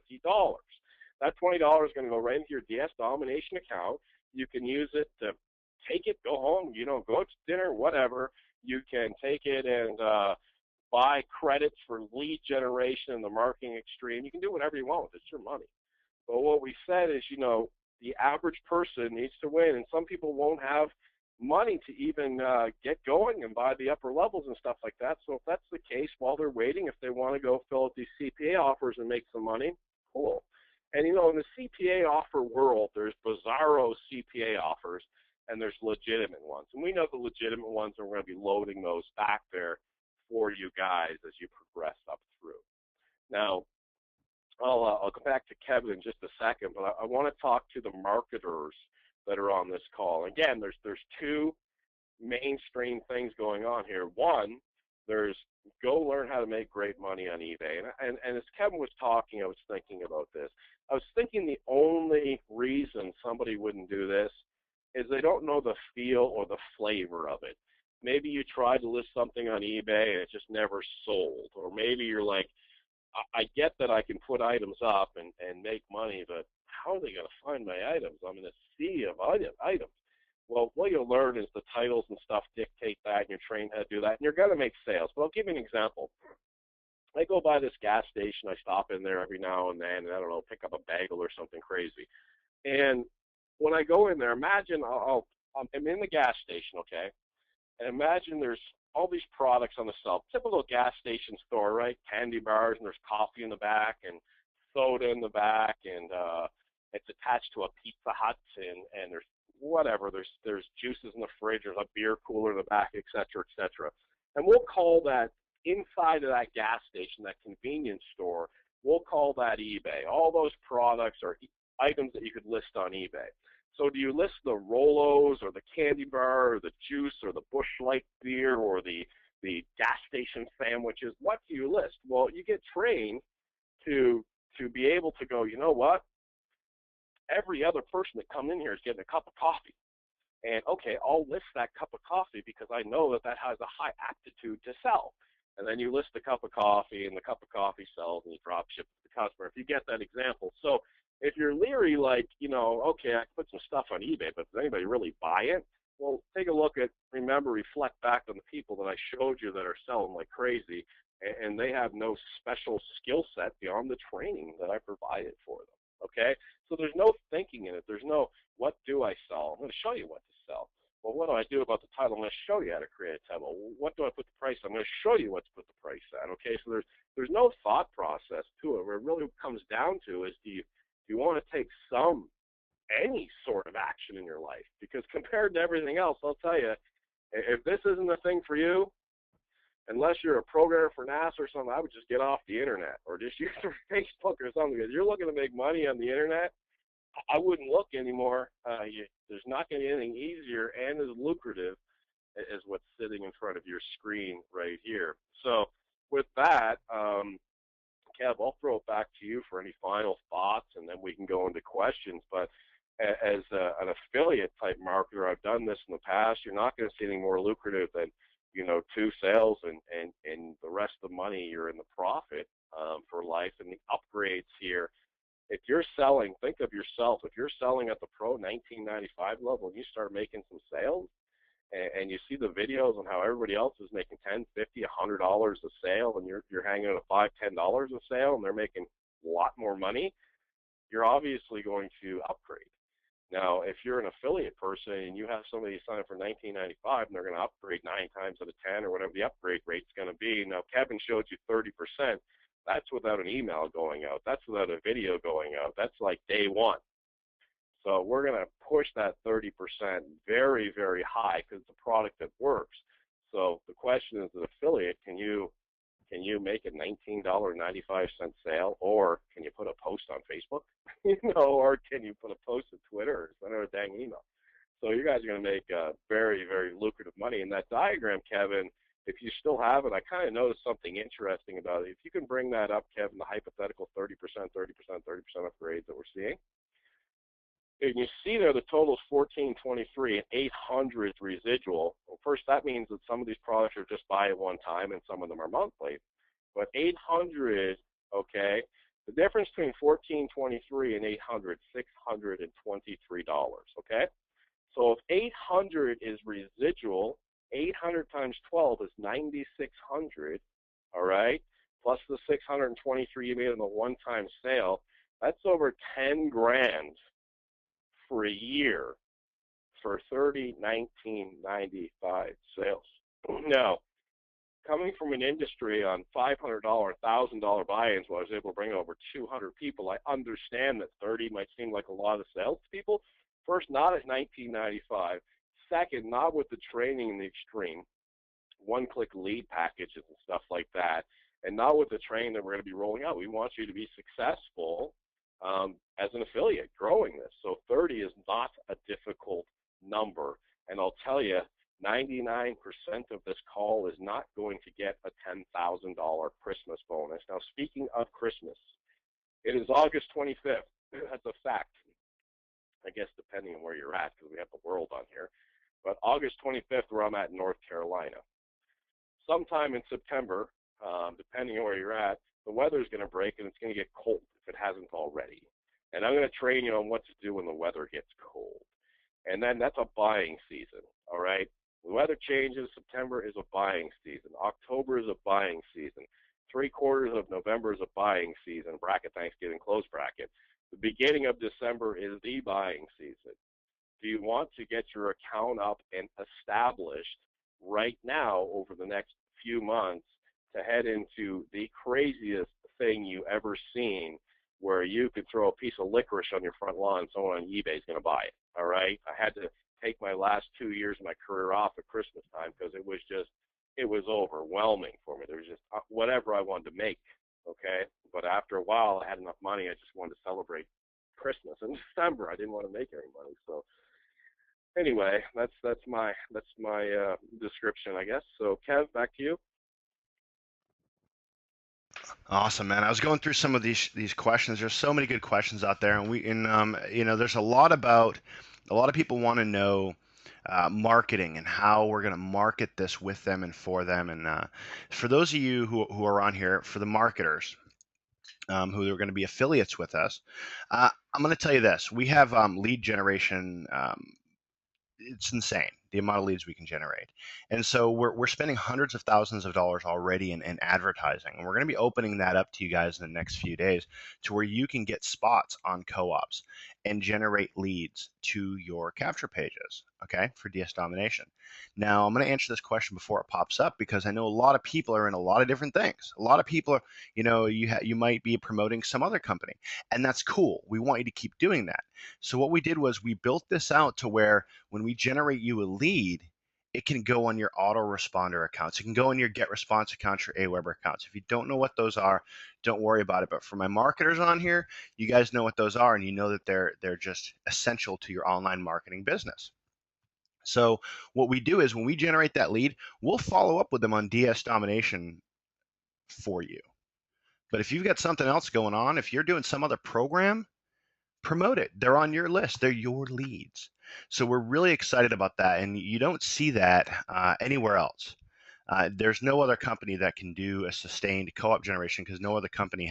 That $20 is going to go right into your DS Domination account. You can use it to take it, go home, you know, go to dinner, whatever. You can take it and buy credits for lead generation in the marketing extreme. You can do whatever you want with it. It's your money. But what we said is, you know, the average person needs to win, and some people won't have money to even get going and buy the upper levels and stuff like that. So if that's the case, while they're waiting, if they want to go fill out these CPA offers and make some money, cool. And, you know, in the CPA offer world, there's bizarro CPA offers, and there's legitimate ones. And we know the legitimate ones, and we're going to be loading those back there for you guys as you progress up through. Now, I'll go back to Kevin in just a second, but I want to talk to the marketers that are on this call. Again, there's two mainstream things going on here. One, there's go learn how to make great money on eBay. And as Kevin was talking, I was thinking about this. I was thinking the only reason somebody wouldn't do this is they don't know the feel or the flavor of it. Maybe you tried to list something on eBay and it just never sold. Or maybe you're like, I get that I can put items up and make money, but how are they going to find my items? I'm in a sea of items. Well, what you'll learn is the titles and stuff dictate that, and you're trained how to do that, and you're going to make sales. But I'll give you an example. I go by this gas station. I stop in there every now and then, and I don't know, pick up a bagel or something crazy. And when I go in there, imagine I'll I'm in the gas station, okay? And imagine there's all these products on the shelf, typical gas station store, right? Candy bars, and there's coffee in the back and soda in the back, and it's attached to a Pizza Hut, and there's whatever. There's juices in the fridge, there's a beer cooler in the back, et cetera, et cetera. And we'll call that inside of that gas station, that convenience store, we'll call that eBay. All those products are items that you could list on eBay. So do you list the Rolos or the candy bar or the juice or the Busch Light beer or the gas station sandwiches? What do you list? Well, you get trained to be able to go, you know what? Every other person that comes in here is getting a cup of coffee. And, okay, I'll list that cup of coffee because I know that has a high aptitude to sell. And then you list the cup of coffee, and the cup of coffee sells, and you drop ship to the customer, if you get that example. So if you're leery, like, you know, okay, I can put some stuff on eBay, but does anybody really buy it? Well, take a look at, reflect back on the people that I showed you that are selling like crazy, and they have no special skill set beyond the training that I provided for them, okay? So there's no thinking in it. There's no, what do I sell? I'm going to show you what to sell. Well, what do I do about the title? I'm going to show you how to create a title. What do I put the price on? I'm going to show you what to put the price at, okay? So there's no thought process to it. What it really comes down to is, do you want to take any sort of action in your life? Because compared to everything else, I'll tell you, if this isn't the thing for you, unless you're a programmer for NASA or something, I would just get off the internet or just use Facebook or something. Because you're looking to make money on the internet, I wouldn't look anymore. There's not going to be anything easier and as lucrative as what's sitting in front of your screen right here. So with that, Kev, I'll throw it back to you for any final thoughts, and then we can go into questions. But as an affiliate type marketer, I've done this in the past. You're not going to see anything more lucrative than, you know, 2 sales and the rest of the money you're in the profit for life. And the upgrades here, if you're selling, think of yourself, if you're selling at the pro 1995 level and you start making some sales, and you see the videos on how everybody else is making $10, $50, $100 a sale, and you're hanging at $5, $10 a sale, and they're making a lot more money, you're obviously going to upgrade. Now, if you're an affiliate person and you have somebody sign up for $19.95 and they're going to upgrade 9 times out of 10 or whatever the upgrade rate's going to be. Now, Kevin showed you 30%. That's without an email going out. That's without a video going out. That's like day one. So we're going to push that 30% very, very high because it's a product that works. So the question is, as an affiliate, can you make a $19.95 sale, or can you put a post on Facebook, or can you put a post on Twitter or send out a dang email? So you guys are going to make very, very lucrative money. And that diagram, Kevin, if you still have it, I kind of noticed something interesting about it. If you can bring that up, Kevin, the hypothetical 30%, 30%, 30% upgrades that we're seeing. And you see there the total is 1423 and 800 residual. Well, first, that means that some of these products are just buy at one time and some of them are monthly. But 800, okay, the difference between 1423 and 800, $623, okay? So if 800 is residual, 800 times 12 is 9,600, all right? Plus the 623 you made on the one-time sale, that's over 10 grand for a year for 1995 sales. Now, coming from an industry on $500, $1,000 buy-ins where I was able to bring over 200 people, I understand that 30 might seem like a lot of sales to people. First, not at $19.95. Second, not with the training in the extreme, one-click lead packages and stuff like that, and not with the training that we're going to be rolling out. We want you to be successful as an affiliate growing this. So 30 is not a difficult number. And I'll tell you, 99% of this call is not going to get a $10,000 Christmas bonus. Now, speaking of Christmas, it is August 25th. That's a fact. I guess depending on where you're at, because we have the world on here. But August 25th, where I'm at in North Carolina. Sometime in September, depending on where you're at, the weather's going to break and it's going to get cold if it hasn't already. And I'm going to train you on what to do when the weather gets cold. And then that's a buying season, all right? The weather changes. September is a buying season. October is a buying season. 3/4 of November is a buying season, bracket Thanksgiving, close bracket. The beginning of December is the buying season. Do you want to get your account up and established right now over the next few months to head into the craziest thing you ever seen, where you could throw a piece of licorice on your front lawn and someone on eBay is going to buy it? All right. I had to take my last 2 years of my career off at Christmas time because it was overwhelming for me. There was just whatever I wanted to make. Okay. But after a while, I had enough money. I just wanted to celebrate Christmas in December. I didn't want to make any money. So anyway, that's my description, I guess. So Kev, back to you. Awesome, man. I was going through some of these questions. There's so many good questions out there, and there's a lot of people want to know marketing and how we're going to market this with them and for them. And for those of you who are on here, for the marketers who are going to be affiliates with us, I'm going to tell you this: we have lead generation. It's insane the amount of leads we can generate. And so we're spending hundreds of thousands of dollars already in advertising. And we're going to be opening that up to you guys in the next few days to where you can get spots on co-ops and generate leads to your capture pages, okay, for DS Domination. Now, I'm going to answer this question before it pops up because I know a lot of people are in a lot of different things. A lot of people are, you might be promoting some other company, and that's cool. We want you to keep doing that. So what we did was we built this out to where when we generate you a lead, it can go on your autoresponder accounts. It can go on your GetResponse accounts, your Aweber accounts. If you don't know what those are, don't worry about it. But for my marketers on here, you guys know what those are, and you know that they're just essential to your online marketing business. So what we do is when we generate that lead, we'll follow up with them on DS Domination for you. But if you've got something else going on, if you're doing some other program, promote it. They're on your list. They're your leads. So we're really excited about that, and you don't see that anywhere else. There's no other company that can do a sustained co-op generation because no other company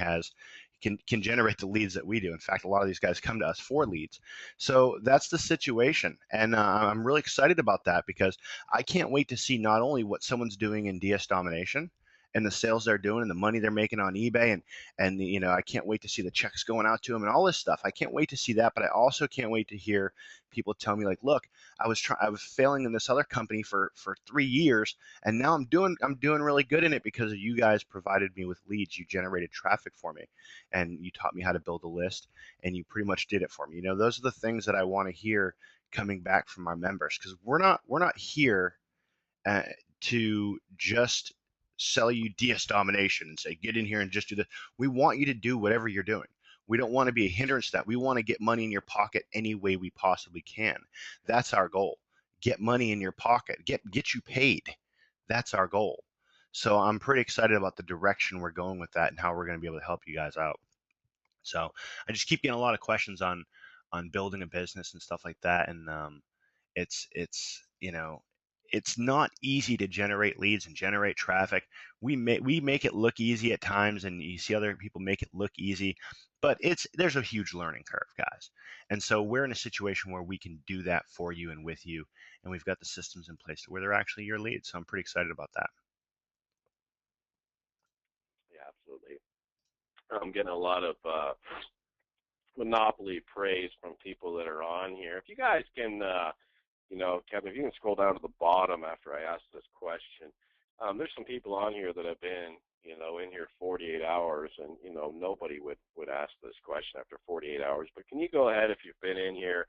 can generate the leads that we do. In fact, a lot of these guys come to us for leads. So that's the situation, and I'm really excited about that because I can't wait to see not only what someone's doing in DS Domination and the sales they're doing and the money they're making on eBay, and I can't wait to see the checks going out to them and all this stuff. I can't wait to see that, but I also can't wait to hear people tell me like, look, I was failing in this other company for 3 years, and now I'm doing really good in it because you guys provided me with leads. You generated traffic for me, and you taught me how to build a list, and you pretty much did it for me. Those are the things that I want to hear coming back from our members, because we're not here to just sell you DS Domination and say, get in here and just do this. We want you to do whatever you're doing. We don't want to be a hindrance to that. We want to get money in your pocket any way we possibly can. That's our goal. Get money in your pocket. Get you paid. That's our goal. So I'm pretty excited about the direction we're going with that and how we're going to be able to help you guys out. So I just keep getting a lot of questions on building a business and stuff like that, and it's not easy to generate leads and generate traffic. We make it look easy at times, and you see other people make it look easy, but there's a huge learning curve, guys. And so we're in a situation where we can do that for you and with you, and we've got the systems in place where they're actually your leads. So I'm pretty excited about that. Yeah, absolutely. I'm getting a lot of monopoly praise from people that are on here. If you guys can, Kevin, if you can scroll down to the bottom after I ask this question, there's some people on here that have been, in here 48 hours, and, nobody would ask this question after 48 hours. But can you go ahead, if you've been in here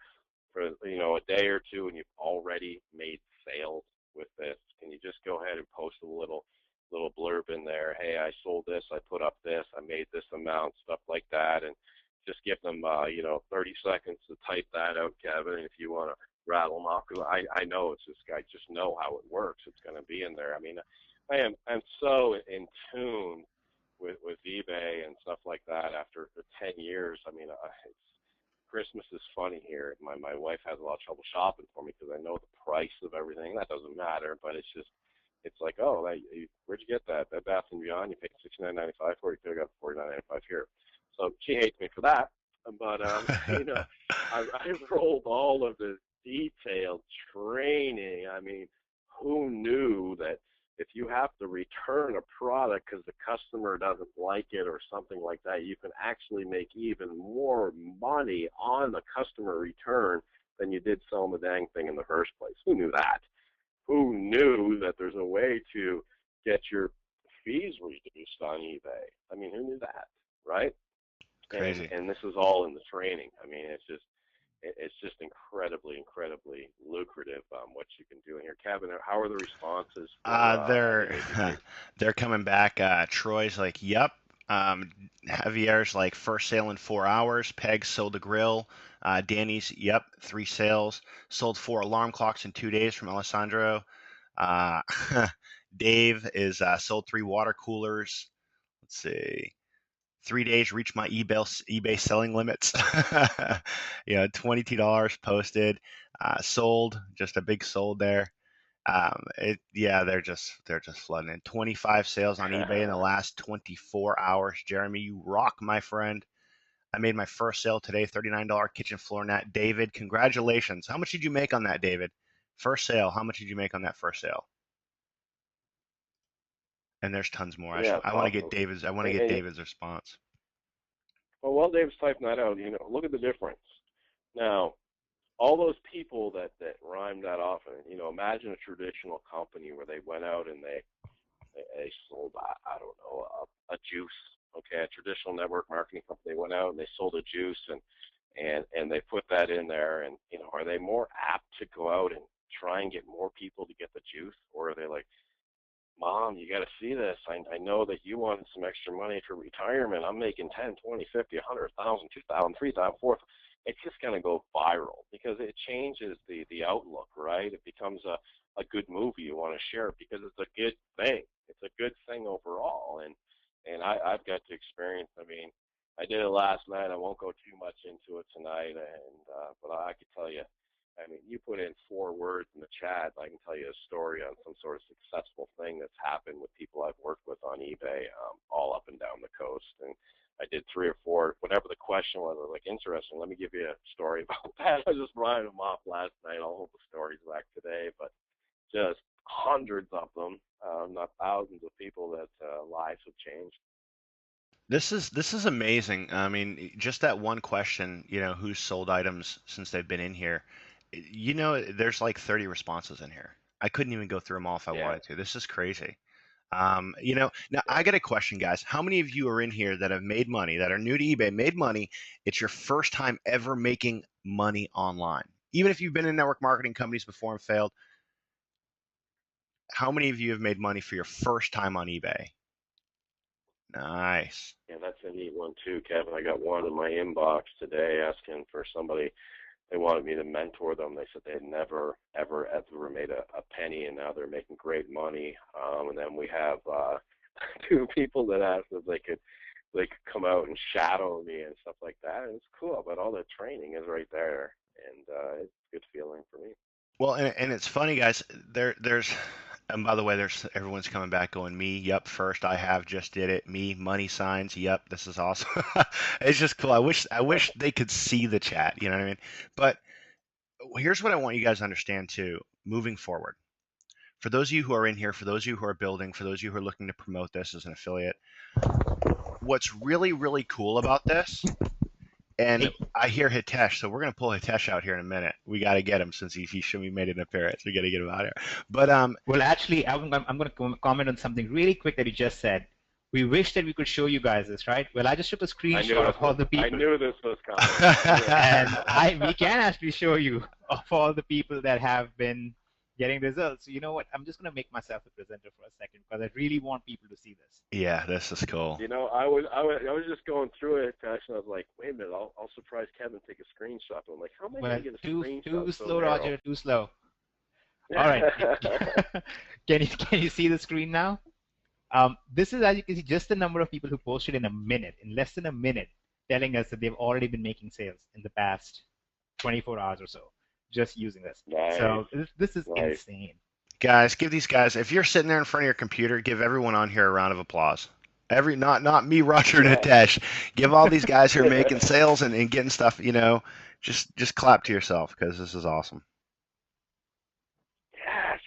for, a day or two and you've already made sales with this, can you just go ahead and post a little blurb in there? Hey, I sold this, I put up this, I made this amount, stuff like that, and just give them, 30 seconds to type that out, Kevin. And if you want to rattle them off, because I know it's just, I just know how it works. It's going to be in there. I mean, I'm so in tune with eBay and stuff like that after 10 years. I mean, Christmas is funny here. My wife has a lot of trouble shopping for me because I know the price of everything. That doesn't matter, but it's like, oh, where'd you get that? That Bath and Beyond, you paid $69.95 for it. You could have got $49.95 here. So she hates me for that. But I rolled all of this detailed training. I mean, who knew that if you have to return a product because the customer doesn't like it or something like that, you can actually make even more money on the customer return than you did selling the dang thing in the first place. Who knew that? Who knew that there's a way to get your fees reduced on eBay? I mean, who knew that, right? Crazy. And this is all in the training. I mean, it's just incredibly lucrative what you can do in here. Kevin, how are the responses for They're the they're coming back. Troy's like, yep. Javier's like, first sale in 4 hours. Peg sold a grill. Danny's, yep, 3 sales. Sold 4 alarm clocks in 2 days from Alessandro. Uh, Dave is sold 3 water coolers. Let's see. 3 days reached my eBay selling limits. $22 posted. Sold, just a big sold there. Yeah, they're just flooding in. 25 sales on eBay in the last 24 hours. Jeremy, you rock, my friend. I made my first sale today, $39 kitchen floor mat. David, congratulations. How much did you make on that, David? First sale. How much did you make on that first sale? And there's tons more. yeah, I want to get David's. I want to get David's response. well, while Dave's typing that out, look at the difference. Now, all those people that rhymed that off, and imagine a traditional company where they went out and they sold, I don't know, a juice. Okay, a traditional network marketing company went out and they sold a juice, and they put that in there, and are they more apt to go out and try and get more people to get the juice, or are they like, Mom, you got to see this. I know that you wanted some extra money for retirement. I'm making 10, 20, 50, 100,000, 2,000, 3,000, 4,000. It's just going to go viral because it changes the outlook, right? It becomes a good movie you want to share because it's a good thing. It's a good thing overall. And I've got to experience, I mean, I did it last night. I won't go too much into it tonight, but I could tell you, I mean, you put in 4 words in the chat, I can tell you a story on some sort of successful thing that's happened with people I've worked with on eBay, all up and down the coast. And I did 3 or 4, whatever the question was. I was like, interesting. Let me give you a story about that. I just ran them off last night. I'll hold the stories back today, but just hundreds of them, not thousands of people that lives have changed. This is amazing. I mean, just that one question, who's sold items since they've been in here. There's like 30 responses in here. I couldn't even go through them all if I Yeah. wanted to. This is crazy. Now I got a question, guys. How many of you are in here that have made money, that are new to eBay, made money? It's your first time ever making money online. Even if you've been in network marketing companies before and failed, how many of you have made money for your first time on eBay? Nice. Yeah, that's a neat one too, Kevin. I got one in my inbox today asking for somebody. They wanted me to mentor them. They said they had never, ever made a penny, and now they're making great money. And then we have 2 people that asked if they could come out and shadow me and stuff like that. And it's cool, but all the training is right there, and it's a good feeling for me. Well, and it's funny, guys. And by the way, everyone's coming back going, me, yep, first I have, just did it. Me, money signs, yep, this is awesome. It's just cool. I wish they could see the chat, you know what I mean? But here's what I want you guys to understand too, moving forward. For those of you who are in here, for those of you who are building, for those of you who are looking to promote this as an affiliate, what's really, really cool about this, and I hear Hitesh, so we're going to pull Hitesh out here in a minute. We got to get him since he made an appearance. We got to get him out here. But well, actually, I'm going to comment on something really quick that you just said. We wish that we could show you guys this, right? Well, I just took a screenshot of all the people. I knew this was coming. And we can actually show you of all the people that have been getting results. So you know what? I'm just going to make myself a presenter for a second because I really want people to see this. Yeah, this is cool. I was just going through it, and I was like, wait a minute, I'll surprise Kevin, take a screenshot. I'm like, how am I going to get a screenshot? Too so slow, narrow? Roger. Too slow. All right. Can you see the screen now? This is, as you can see, just the number of people who posted in less than a minute, telling us that they've already been making sales in the past 24 hours or so, just using this. Nice. So this is insane. Guys, give these guys, if you're sitting there in front of your computer, give everyone on here a round of applause. Not me, Roger, and Hitesh. Give all these guys who are making sales and getting stuff, just clap to yourself because this is awesome. Yes.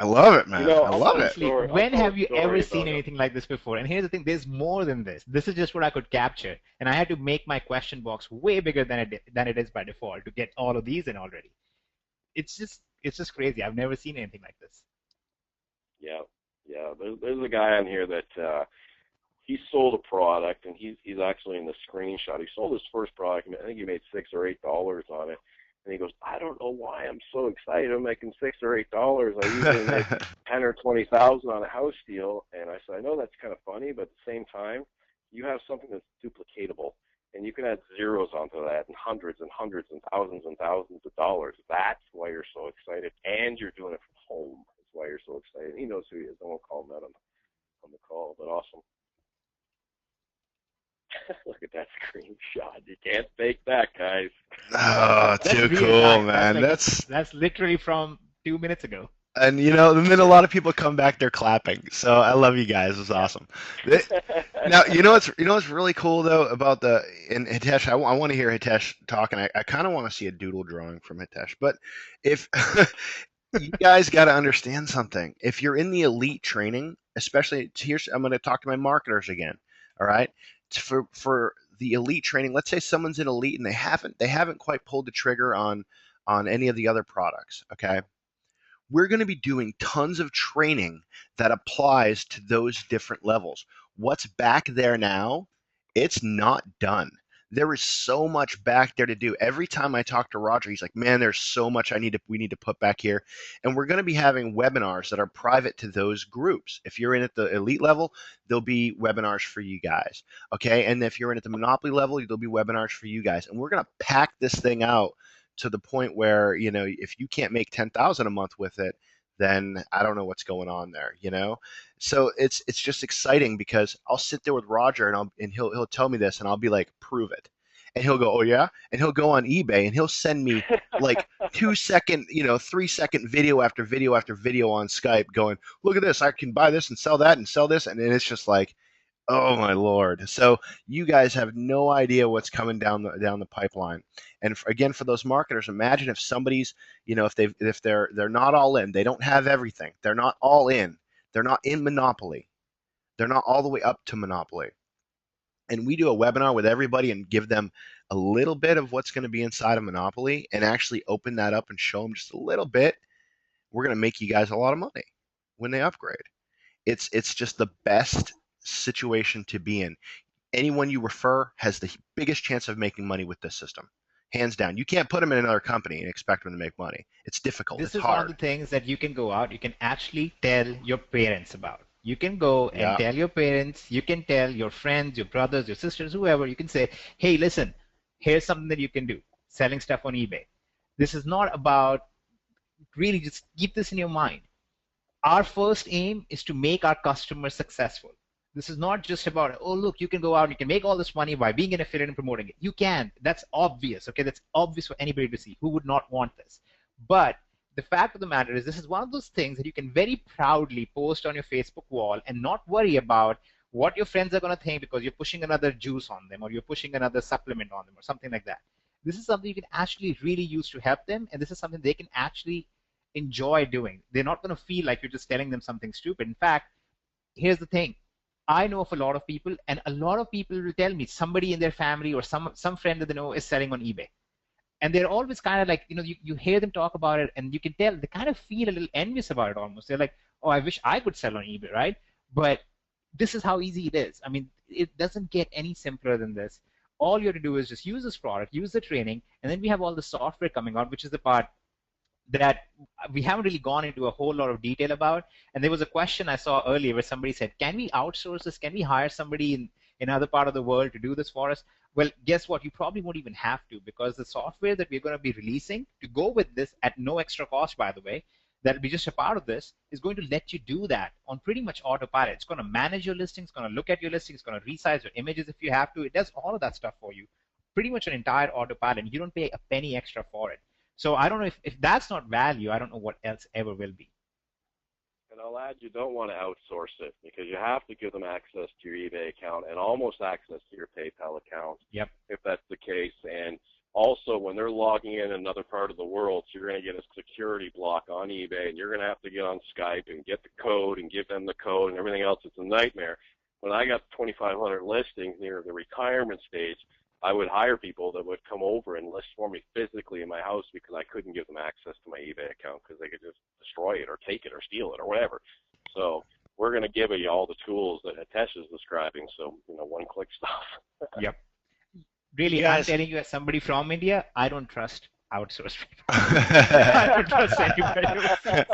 I love it, man. I love it. When have you ever seen anything like this before? And here's the thing, there's more than this. This is just what I could capture. And I had to make my question box way bigger than it is by default to get all of these in already. it's just crazy. I've never seen anything like this. Yeah, yeah. There's a guy on here that he sold a product, and he's actually in the screenshot. He sold his first product. I think he made $6 or $8 on it. And he goes, I don't know why I'm so excited. I'm making $6 or $8. I usually make 10 or 20,000 on a house deal. And I said, I know that's kind of funny, but at the same time, you have something that's duplicatable, and you can add zeros onto that, and hundreds and thousands of dollars. That's why you're so excited, and you're doing it from home. That's why you're so excited. He knows who he is. I won't call him out on the call, but awesome. Look at that screenshot. You can't fake that, guys. Oh, That's too real cool, time. man. That's literally from 2 minutes ago. And and then a lot of people come back, they're clapping. So I love you guys. It's awesome. Now, what's really cool though about and Hitesh, I want to hear Hitesh talk, and I kind of want to see a doodle drawing from Hitesh. But if you guys got to understand something, if you're in the elite training, especially I'm going to talk to my marketers again. All right, for the elite training, let's say someone's in elite and they haven't quite pulled the trigger on any of the other products. Okay. We're going to be doing tons of training that applies to those different levels. What's back there now, it's not done. There is so much back there to do. Every time I talk to Roger, he's like, man, there's so much we need to put back here. And we're going to be having webinars that are private to those groups. If you're in at the elite level, there'll be webinars for you guys. Okay. And if you're in at the monopoly level, there'll be webinars for you guys. And we're going to pack this thing out to the point where, if you can't make 10,000 a month with it, then I don't know what's going on there, So it's just exciting because I'll sit there with Roger and he'll tell me this and I'll be like, prove it. And he'll go, oh yeah? And he'll go on eBay and he'll send me like 2-second, 3-second video after video after video on Skype going, look at this, I can buy this and sell that and sell this. And then it's just like, oh my Lord. So you guys have no idea what's coming down the pipeline. And again, for those marketers, imagine if somebody's, if they're not all in, they don't have everything. They're not all in. They're not in Monopoly. They're not all the way up to Monopoly. And we do a webinar with everybody and give them a little bit of what's going to be inside of Monopoly and actually open that up and show them just a little bit. We're going to make you guys a lot of money when they upgrade. It's just the best situation to be in. Anyone you refer has the biggest chance of making money with this system, hands down. You can't put them in another company and expect them to make money. It's difficult. This it's is hard. One of the things that you can go out, you can actually tell your parents about. You can go and tell your parents, you can tell your friends, your brothers, your sisters, whoever. You can say, hey, listen, here's something that you can do, selling stuff on eBay. This is not about, really just keep this in your mind. Our first aim is to make our customers successful. This is not just about, oh, look, you can go out and you can make all this money by being an affiliate and promoting it. You can. That's obvious, okay? That's obvious for anybody to see. Who would not want this? But the fact of the matter is this is one of those things that you can very proudly post on your Facebook wall and not worry about what your friends are going to think because you're pushing another juice on them or you're pushing another supplement on them or something like that. This is something you can actually really use to help them, and this is something they can actually enjoy doing. They're not going to feel like you're just telling them something stupid. In fact, here's the thing. I know of a lot of people, and a lot of people will tell me somebody in their family or some friend that they know is selling on eBay. And they're always kind of like, you hear them talk about it, and you can tell they kind of feel a little envious about it almost. They're like, oh, I wish I could sell on eBay, right? But this is how easy it is. I mean, it doesn't get any simpler than this. All you have to do is just use this product, use the training, and then we have all the software coming out, which is the part that we haven't really gone into a whole lot of detail about. And there was a question I saw earlier where somebody said, can we outsource this? Can we hire somebody in another part of the world to do this for us? Well, guess what? You probably won't even have to, because the software that we're going to be releasing to go with this at no extra cost, by the way, that'll be just a part of this, is going to let you do that on pretty much autopilot. It's going to manage your listings, it's going to look at your listings, it's going to resize your images if you have to. It does all of that stuff for you. Pretty much an entire autopilot. You don't pay a penny extra for it. So I don't know if that's not value, I don't know what else ever will be. And I'll add, you don't want to outsource it because you have to give them access to your eBay account and almost access to your PayPal account. Yep. If that's the case. And also, when they're logging in another part of the world, so you're going to get a security block on eBay, and you're going to have to get on Skype and get the code and give them the code and everything else. It's a nightmare. When I got 2,500 listings near the retirement stage, I would hire people that would come over and list for me physically in my house because I couldn't give them access to my eBay account because they could just destroy it or take it or steal it or whatever. So we're going to give you all the tools that Hitesh is describing. So, one-click stuff. Yep. Really, I'm telling you, as somebody from India, I don't trust outsourced people. I don't trust anybody else.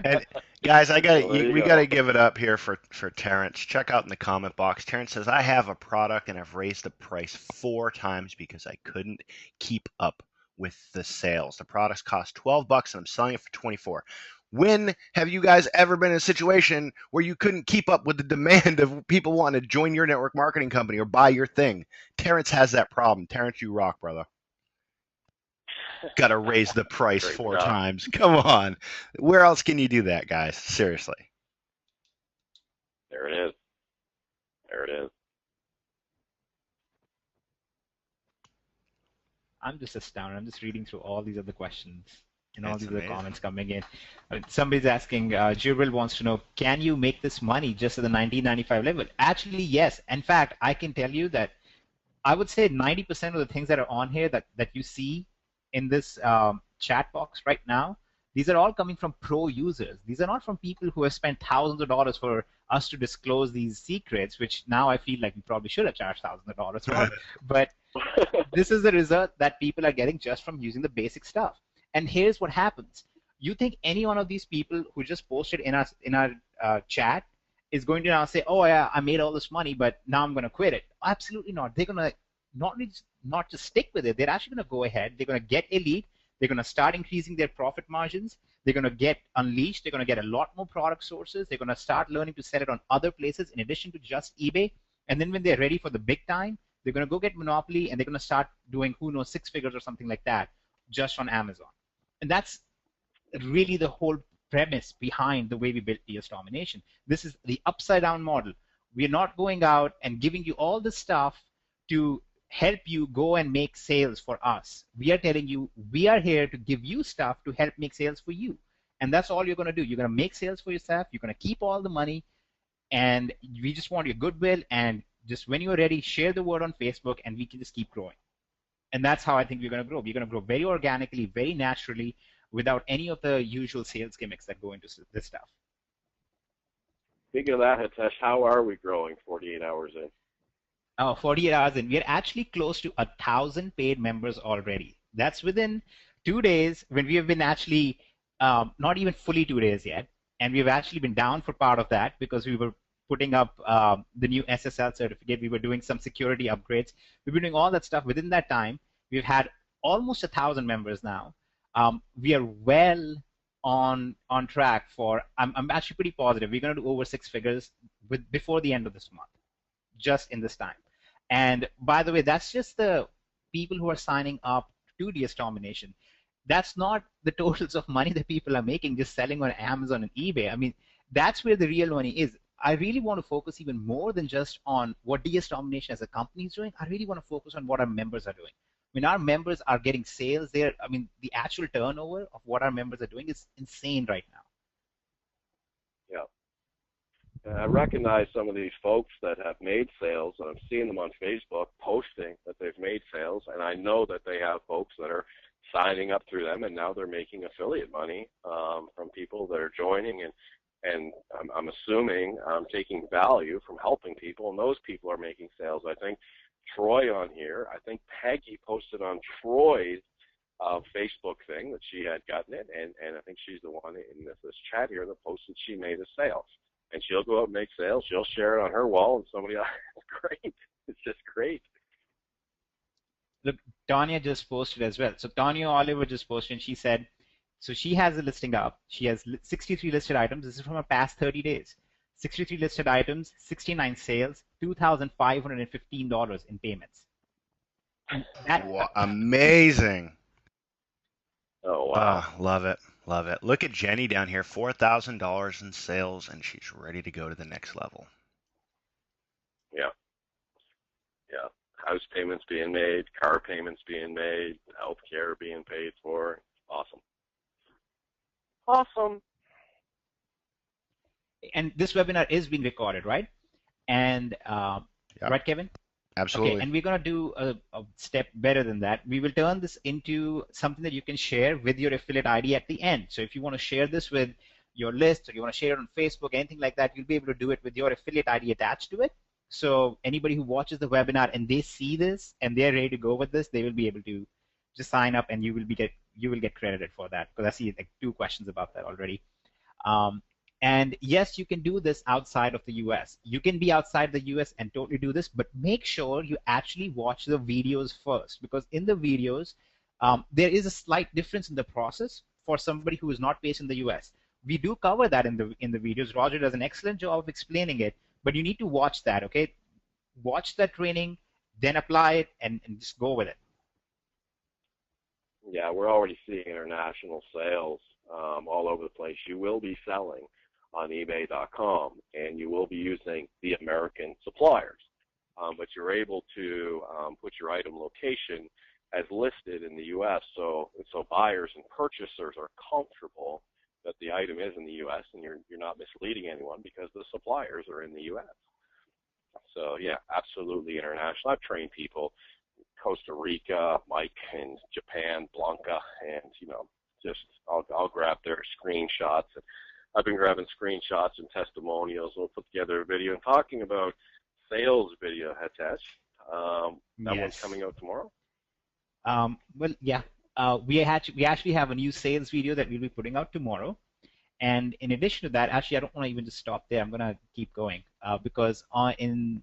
And guys, we got to give it up here for Terrence. Check out in the comment box. Terrence says, I have a product and I've raised the price 4 times because I couldn't keep up with the sales. The products cost $12 and I'm selling it for 24. When have you guys ever been in a situation where you couldn't keep up with the demand of people wanting to join your network marketing company or buy your thing? Terrence has that problem. Terrence, you rock, brother. Got to raise the price 4 times. Come on. Where else can you do that, guys? Seriously. There it is. There it is. I'm just astounded. I'm just reading through all these other questions and all these amazing. other comments coming in. Somebody's asking, Jibril wants to know, can you make this money just at the 1995 level? Actually, yes. In fact, I can tell you that I would say 90% of the things that are on here that you see in this chat box right now, these are all coming from pro users. These are not from people who have spent thousands of dollars for us to disclose these secrets, which now I feel like we probably should have charged thousands of dollars for. But this is the result that people are getting just from using the basic stuff. And here's what happens. You think any one of these people who just posted in our chat is going to now say, oh, yeah, I made all this money, but now I'm going to quit it? Absolutely not. They're going to not just stick with it. They're actually going to go ahead. They're going to get a lead. They're going to start increasing their profit margins. They're going to get unleashed. They're going to get a lot more product sources. They're going to start learning to sell it on other places in addition to just eBay. And then when they're ready for the big time, they're going to go get Monopoly and they're going to start doing, who knows, 6 figures or something like that just on Amazon. And that's really the whole premise behind the way we built DS Domination. This is the upside down model. We're not going out and giving you all this stuff to help you go and make sales for us. We are telling you we are here to give you stuff to help make sales for you. And that's all you're going to do. You're going to make sales for yourself. You're going to keep all the money. And we just want your goodwill. And just when you're ready, share the word on Facebook and we can just keep growing. And that's how I think we're going to grow. We're going to grow very organically, very naturally, without any of the usual sales gimmicks that go into this stuff. Speaking of that, Hitesh, how are we growing 48 hours in? 48 hours in. We're actually close to 1,000 paid members already. That's within 2 days when we have been actually not even fully 2 days yet. And we've actually been down for part of that because we were putting up the new SSL certificate. We were doing some security upgrades. We've been doing all that stuff within that time. We've had almost 1,000 members now. We are well on track for, I'm actually pretty positive, we're going to do over 6 figures before the end of this month, just in this time. And by the way, that's just the people who are signing up to DS Domination. That's not the totals of money that people are making just selling on Amazon and eBay. I mean, that's where the real money is. I really want to focus even more than just on what DS Domination as a company is doing. I really want to focus on what our members are doing. I mean, our members are getting sales there. I mean, the actual turnover of what our members are doing is insane right now. Yeah. I recognize some of these folks that have made sales, and I'm seeing them on Facebook posting that they've made sales, and I know that they have folks that are signing up through them, and now they're making affiliate money from people that are joining, and I'm assuming taking value from helping people, and those people are making sales. I think Troy on here, I think Peggy posted on Troy's Facebook thing that she had gotten it, and I think she's the one in this chat here that posted she made a sale. And she'll go out and make sales. She'll share it on her wall, and somebody else. It's great. It's just great. Look, Tanya just posted as well. So Tanya Oliver just posted, and she said, so she has a listing up. She has 63 listed items. This is from her past 30 days. 63 listed items, 69 sales, $2,515 in payments. Wow, amazing. Oh, wow. Love it. Love it. Look at Jenny down here, $4,000 in sales, and she's ready to go to the next level. Yeah. Yeah. House payments being made, car payments being made, health care being paid for. Awesome. Awesome. And this webinar is being recorded, right? And Yeah. right, Kevin? Absolutely. Okay, and we're going to do a step better than that. We will turn this into something that you can share with your affiliate ID at the end. So if you want to share this with your list, or you want to share it on Facebook, anything like that, you'll be able to do it with your affiliate ID attached to it. So anybody who watches the webinar and they see this and they're ready to go with this, they will be able to just sign up, and you will get credited for that, because I see like 2 questions about that already. And yes, you can do this outside of the US. You can be outside the US and totally do this, but make sure you actually watch the videos first, because in the videos, there is a slight difference in the process for somebody who is not based in the US. We do cover that in the videos. Roger does an excellent job of explaining it, but you need to watch that, okay? Watch that training, then apply it, and just go with it. Yeah, we're already seeing international sales all over the place. You will be selling on eBay.com, and you will be using the American suppliers, but you're able to put your item location as listed in the U.S. So buyers and purchasers are comfortable that the item is in the U.S. and you're not misleading anyone because the suppliers are in the U.S. So yeah, absolutely international. I've trained people, Costa Rica, Mike in Japan, Blanca, and just I'll grab their screenshots. And I've been grabbing screenshots and testimonials. We'll put together a video and talking about sales video, Hitesh. That Yes. one's coming out tomorrow. Well, yeah. We actually have a new sales video that we'll be putting out tomorrow. And in addition to that, actually, I don't want to even just stop there. I'm going to keep going because in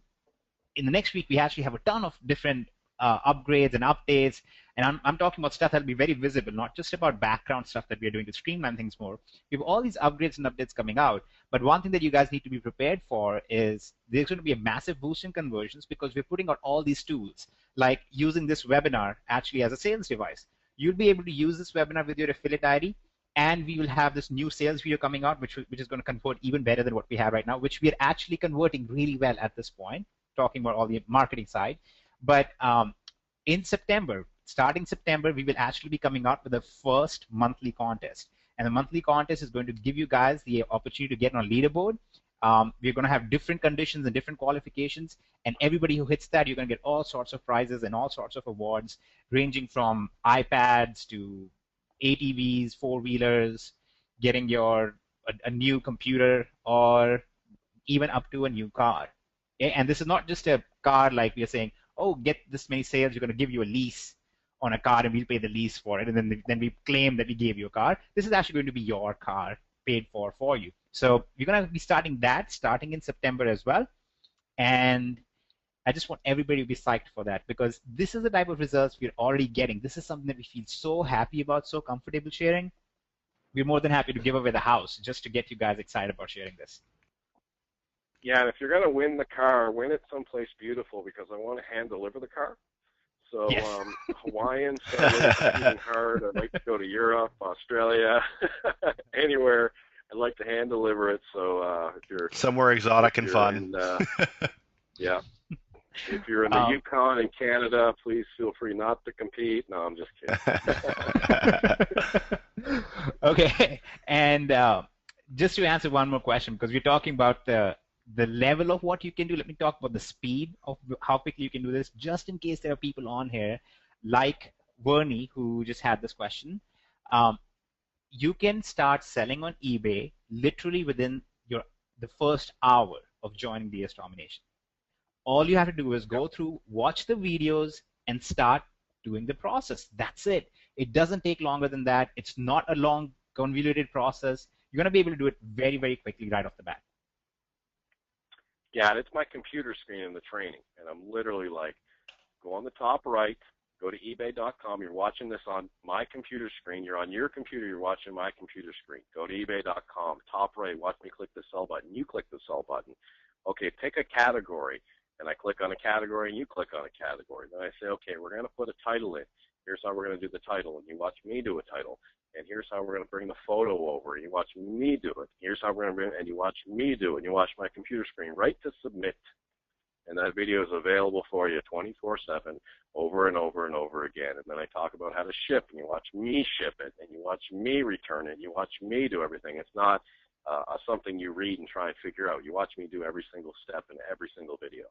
the next week, we actually have a ton of different upgrades and updates. And I'm talking about stuff that'll be very visible, not just about background stuff that we're doing to streamline things more. We have all these upgrades and updates coming out. But one thing that you guys need to be prepared for is there's going to be a massive boost in conversions, because we're putting out all these tools, like using this webinar actually as a sales device. You'll be able to use this webinar with your affiliate ID, and we will have this new sales video coming out, which is going to convert even better than what we have right now, which we are actually converting really well at this point, talking about all the marketing side. But in September, starting September, we will actually be coming out with the first monthly contest. And the monthly contest is going to give you guys the opportunity to get on a leaderboard. We're going to have different conditions and different qualifications, and everybody who hits that, you're going to get all sorts of prizes and all sorts of awards, ranging from iPads to ATVs, four-wheelers, getting a new computer, or even up to a new car. And this is not just a car like we are saying, oh, get this many sales, we're going to give you a lease on a car and we'll pay the lease for it, and then we claim that we gave you a car. This is actually going to be your car paid for you. So we're going to be starting in September as well. And I just want everybody to be psyched for that, because this is the type of results we're already getting. This is something that we feel so happy about, so comfortable sharing. We're more than happy to give away the house just to get you guys excited about sharing this. Yeah, and if you're going to win the car, win it someplace beautiful, because I want to hand deliver the car. So yes. Hawaiian, so I'm really competing hard. I'd like to go to Europe, Australia, anywhere. I'd like to hand deliver it. So if you're somewhere exotic and fun. Yeah. If you're in the Yukon in Canada, please feel free not to compete. No, I'm just kidding. Okay, and just to answer one more question, because we're talking about the level of what you can do, let me talk about the speed of how quickly you can do this, just in case there are people on here like Winnie, who just had this question. You can start selling on eBay literally within the first hour of joining DS Domination. All you have to do is go through, watch the videos, and start doing the process. That's it. It doesn't take longer than that. It's not a long, convoluted process. You're going to be able to do it very, very quickly right off the bat. Yeah, and it's my computer screen in the training, and I'm literally like, go on the top right, go to eBay.com. You're watching this on my computer screen. You're on your computer. You're watching my computer screen. Go to eBay.com. Top right, watch me click the sell button. You click the sell button. Okay, pick a category. And I click on a category, and you click on a category. Then I say, okay, we're going to put a title in. Here's how we're going to do the title, and you watch me do a title. And here's how we're going to bring the photo over, and you watch me do it. Here's how we're going to bring it, and you watch me do it, and you watch my computer screen. Right to submit. And that video is available for you 24/7, over and over and over again. And then I talk about how to ship, and you watch me ship it, and you watch me return it, and you watch me do everything. It's not something you read and try and figure out. You watch me do every single step in every single video.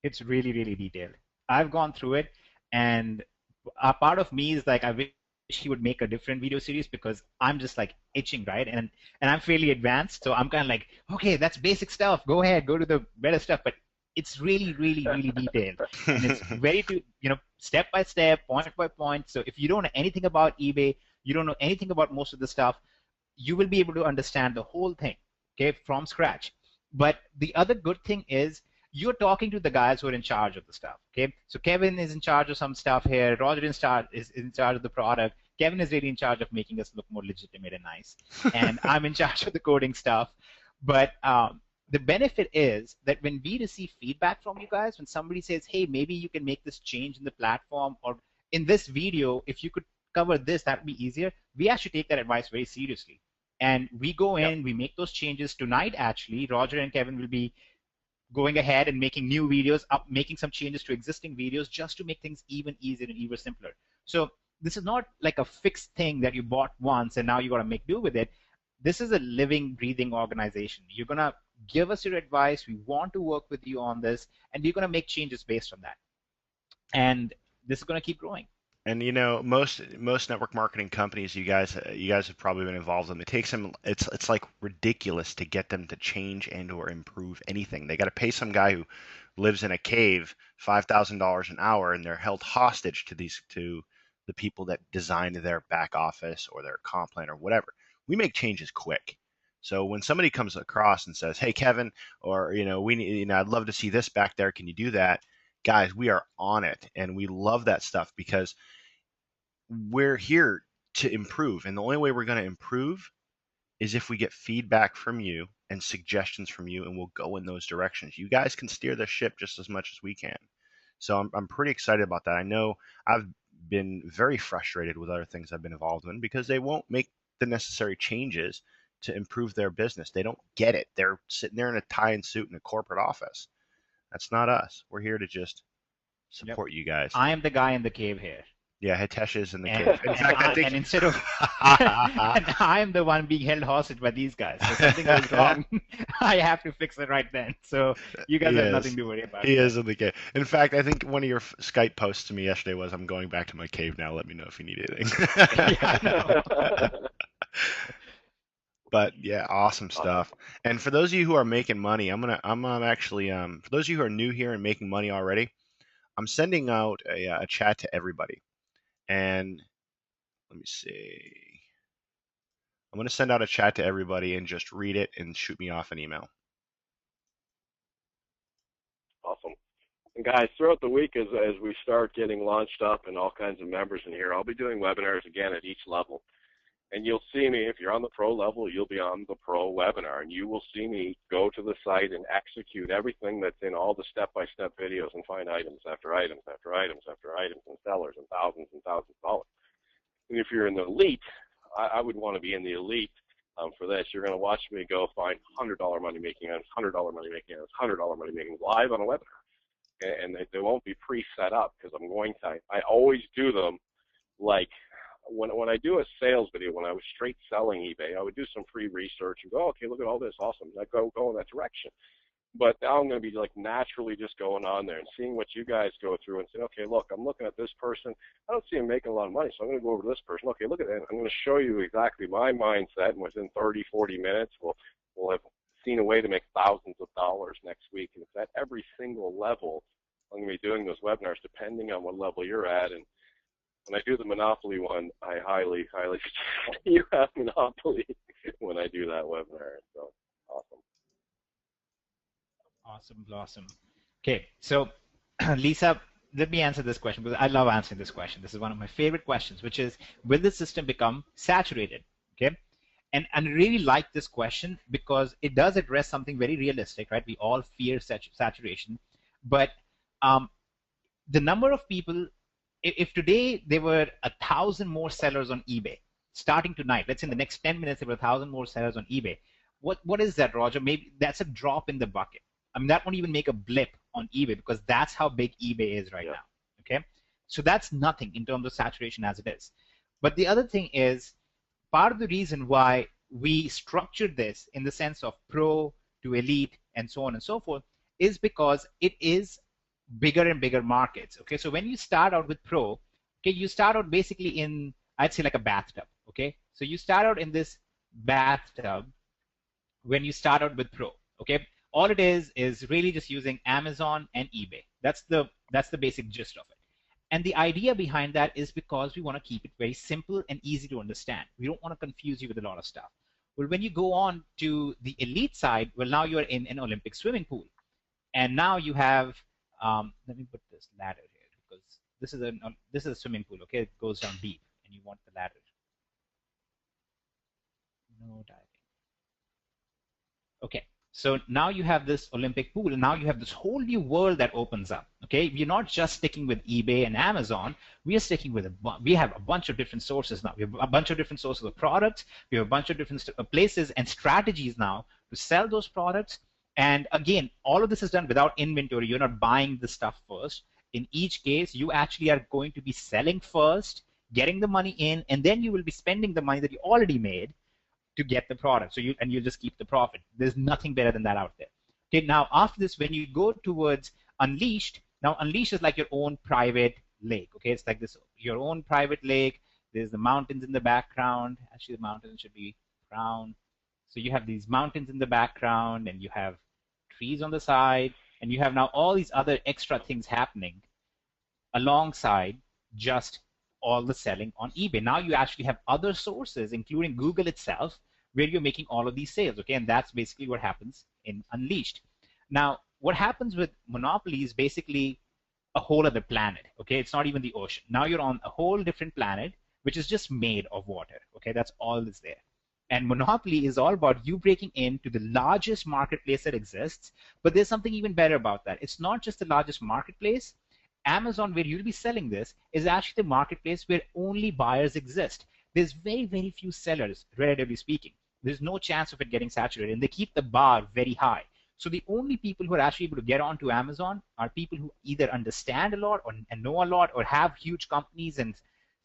It's really, really detailed. I've gone through it, and a part of me is like, I wish he would make a different video series because I'm just like itching, right? And I'm fairly advanced, so I'm kind of like, okay, that's basic stuff. Go ahead, go to the better stuff. But it's really, really, really detailed, and it's very step by step, point by point. So if you don't know anything about eBay, you don't know anything about most of the stuff, you will be able to understand the whole thing, okay, from scratch. But the other good thing is you're talking to the guys who are in charge of the stuff, okay? So Kevin is in charge of some stuff here. Roger is in charge of the product. Kevin is really in charge of making us look more legitimate and nice. And I'm in charge of the coding stuff. But the benefit is that when we receive feedback from you guys, when somebody says, hey, maybe you can make this change in the platform, or in this video, if you could cover this, that would be easier, we actually take that advice very seriously. And we go in, we make those changes. Tonight, actually, Roger and Kevin will be going ahead and making new videos, making some changes to existing videos just to make things even easier and even simpler. So this is not like a fixed thing that you bought once and now you got to make do with it. This is a living, breathing organization. You're going to give us your advice. We want to work with you on this, and we're going to make changes based on that. And this is going to keep growing. And most network marketing companies, you guys have probably been involved in. It takes them, it's like ridiculous to get them to change and or improve anything. They got to pay some guy who lives in a cave $5,000 an hour, and they're held hostage to the people that designed their back office or their comp plan or whatever. We make changes quick. So when somebody comes across and says, "Hey, Kevin," or I'd love to see this back there. Can you do that? Guys, we are on it, and we love that stuff because we're here to improve. And the only way we're going to improve is if we get feedback from you and suggestions from you, and we'll go in those directions. You guys can steer the ship just as much as we can. So I'm pretty excited about that. I know I've been very frustrated with other things I've been involved in because they won't make the necessary changes to improve their business. They don't get it. They're sitting there in a tie and suit in a corporate office. That's not us. We're here to just support you guys. I am the guy in the cave here. Yeah, Hitesh is in the cave. In fact, I think... and instead of, and I am the one being held hostage by these guys. So something goes wrong, I have to fix it right then. So you guys have nothing to worry about. He is in the cave. In fact, I think one of your Skype posts to me yesterday was, "I'm going back to my cave now. Let me know if you need anything." But yeah, awesome stuff. And for those of you who are making money, I'm actually for those of you who are new here and making money already, I'm sending out a chat to everybody. And let me see. I'm going to send out a chat to everybody and just read it and shoot me off an email. Awesome. And guys, throughout the week as we start getting launched up and all kinds of members in here, I'll be doing webinars again at each level. And you'll see me, if you're on the pro level, you'll be on the pro webinar, and you will see me go to the site and execute everything that's in all the step-by-step videos and find items after items after items after items and sellers and thousands of dollars. And if you're in the elite, I would want to be in the elite for this. You're going to watch me go find $100 money making items, $100 money making items, $100 money making live on a webinar. And they won't be pre-set up because I always do them like, when I do a sales video, when I was straight selling eBay, I would do some free research and go, okay, look at all this, awesome. I go in that direction. But now I'm going to be like naturally just going on there and seeing what you guys go through and say, okay, look, I'm looking at this person. I don't see him making a lot of money, so I'm going to go over to this person. Okay, look at that. I'm going to show you exactly my mindset, and within 30, 40 minutes, we'll have seen a way to make thousands of dollars next week. And it's at every single level. I'm going to be doing those webinars depending on what level you're at. And when I do the Monopoly one, I highly, highly suggest you have Monopoly when I do that webinar. So, awesome. Awesome. Okay, so Lisa, let me answer this question because I love answering this question. This is one of my favorite questions, which is, will the system become saturated? Okay, and I really like this question because it does address something very realistic, right? We all fear saturation, but the number of people, if today there were 1,000 more sellers on eBay, starting tonight, let's say in the next 10 minutes there were 1,000 more sellers on eBay, what is that, Roger? Maybe that's a drop in the bucket. I mean, that won't even make a blip on eBay because that's how big eBay is right now, okay? So that's nothing in terms of saturation as it is. But the other thing is, part of the reason why we structured this in the sense of pro to elite and so on and so forth is because it is bigger and bigger markets. Okay, so when you start out with Pro, okay, you start out basically in, I'd say, like a bathtub. Okay, so you start out in this bathtub when you start out with Pro. Okay, all it is really just using Amazon and eBay. That's the basic gist of it. And the idea behind that is because we want to keep it very simple and easy to understand. We don't want to confuse you with a lot of stuff. Well, when you go on to the elite side, well, now you're in an Olympic swimming pool. And now you have, let me put this ladder here because this is a swimming pool, okay? It goes down deep and you want the ladder. No diving. Okay, so now you have this Olympic pool, and now you have this whole new world that opens up. Okay, we're not just sticking with eBay and Amazon. We are sticking with we have a bunch of different sources now. We have a bunch of different sources of products. We have a bunch of different places and strategies now to sell those products. And again, all of this is done without inventory. You're not buying the stuff first. In each case, you actually are going to be selling first, getting the money in, and then you will be spending the money that you already made to get the product. So you'll just keep the profit. There's nothing better than that out there. Okay, now after this, when you go towards Unleashed, now Unleashed is like your own private lake. Okay, it's like this, your own private lake. There's the mountains in the background. Actually, the mountains should be brown. So you have these mountains in the background, and you have trees on the side, and you have now all these other extra things happening alongside just all the selling on eBay. Now you actually have other sources, including Google itself, where you're making all of these sales, okay? And that's basically what happens in Unleashed. Now, what happens with Monopoly is basically a whole other planet, okay? It's not even the ocean. Now you're on a whole different planet, which is just made of water, okay? That's all that's there. And Monopoly is all about you breaking into the largest marketplace that exists, but there's something even better about that. It's not just the largest marketplace. Amazon, where you'll be selling this, is actually the marketplace where only buyers exist. There's very, very few sellers, relatively speaking. There's no chance of it getting saturated, and they keep the bar very high. So the only people who are actually able to get onto Amazon are people who either understand a lot and know a lot, or have huge companies and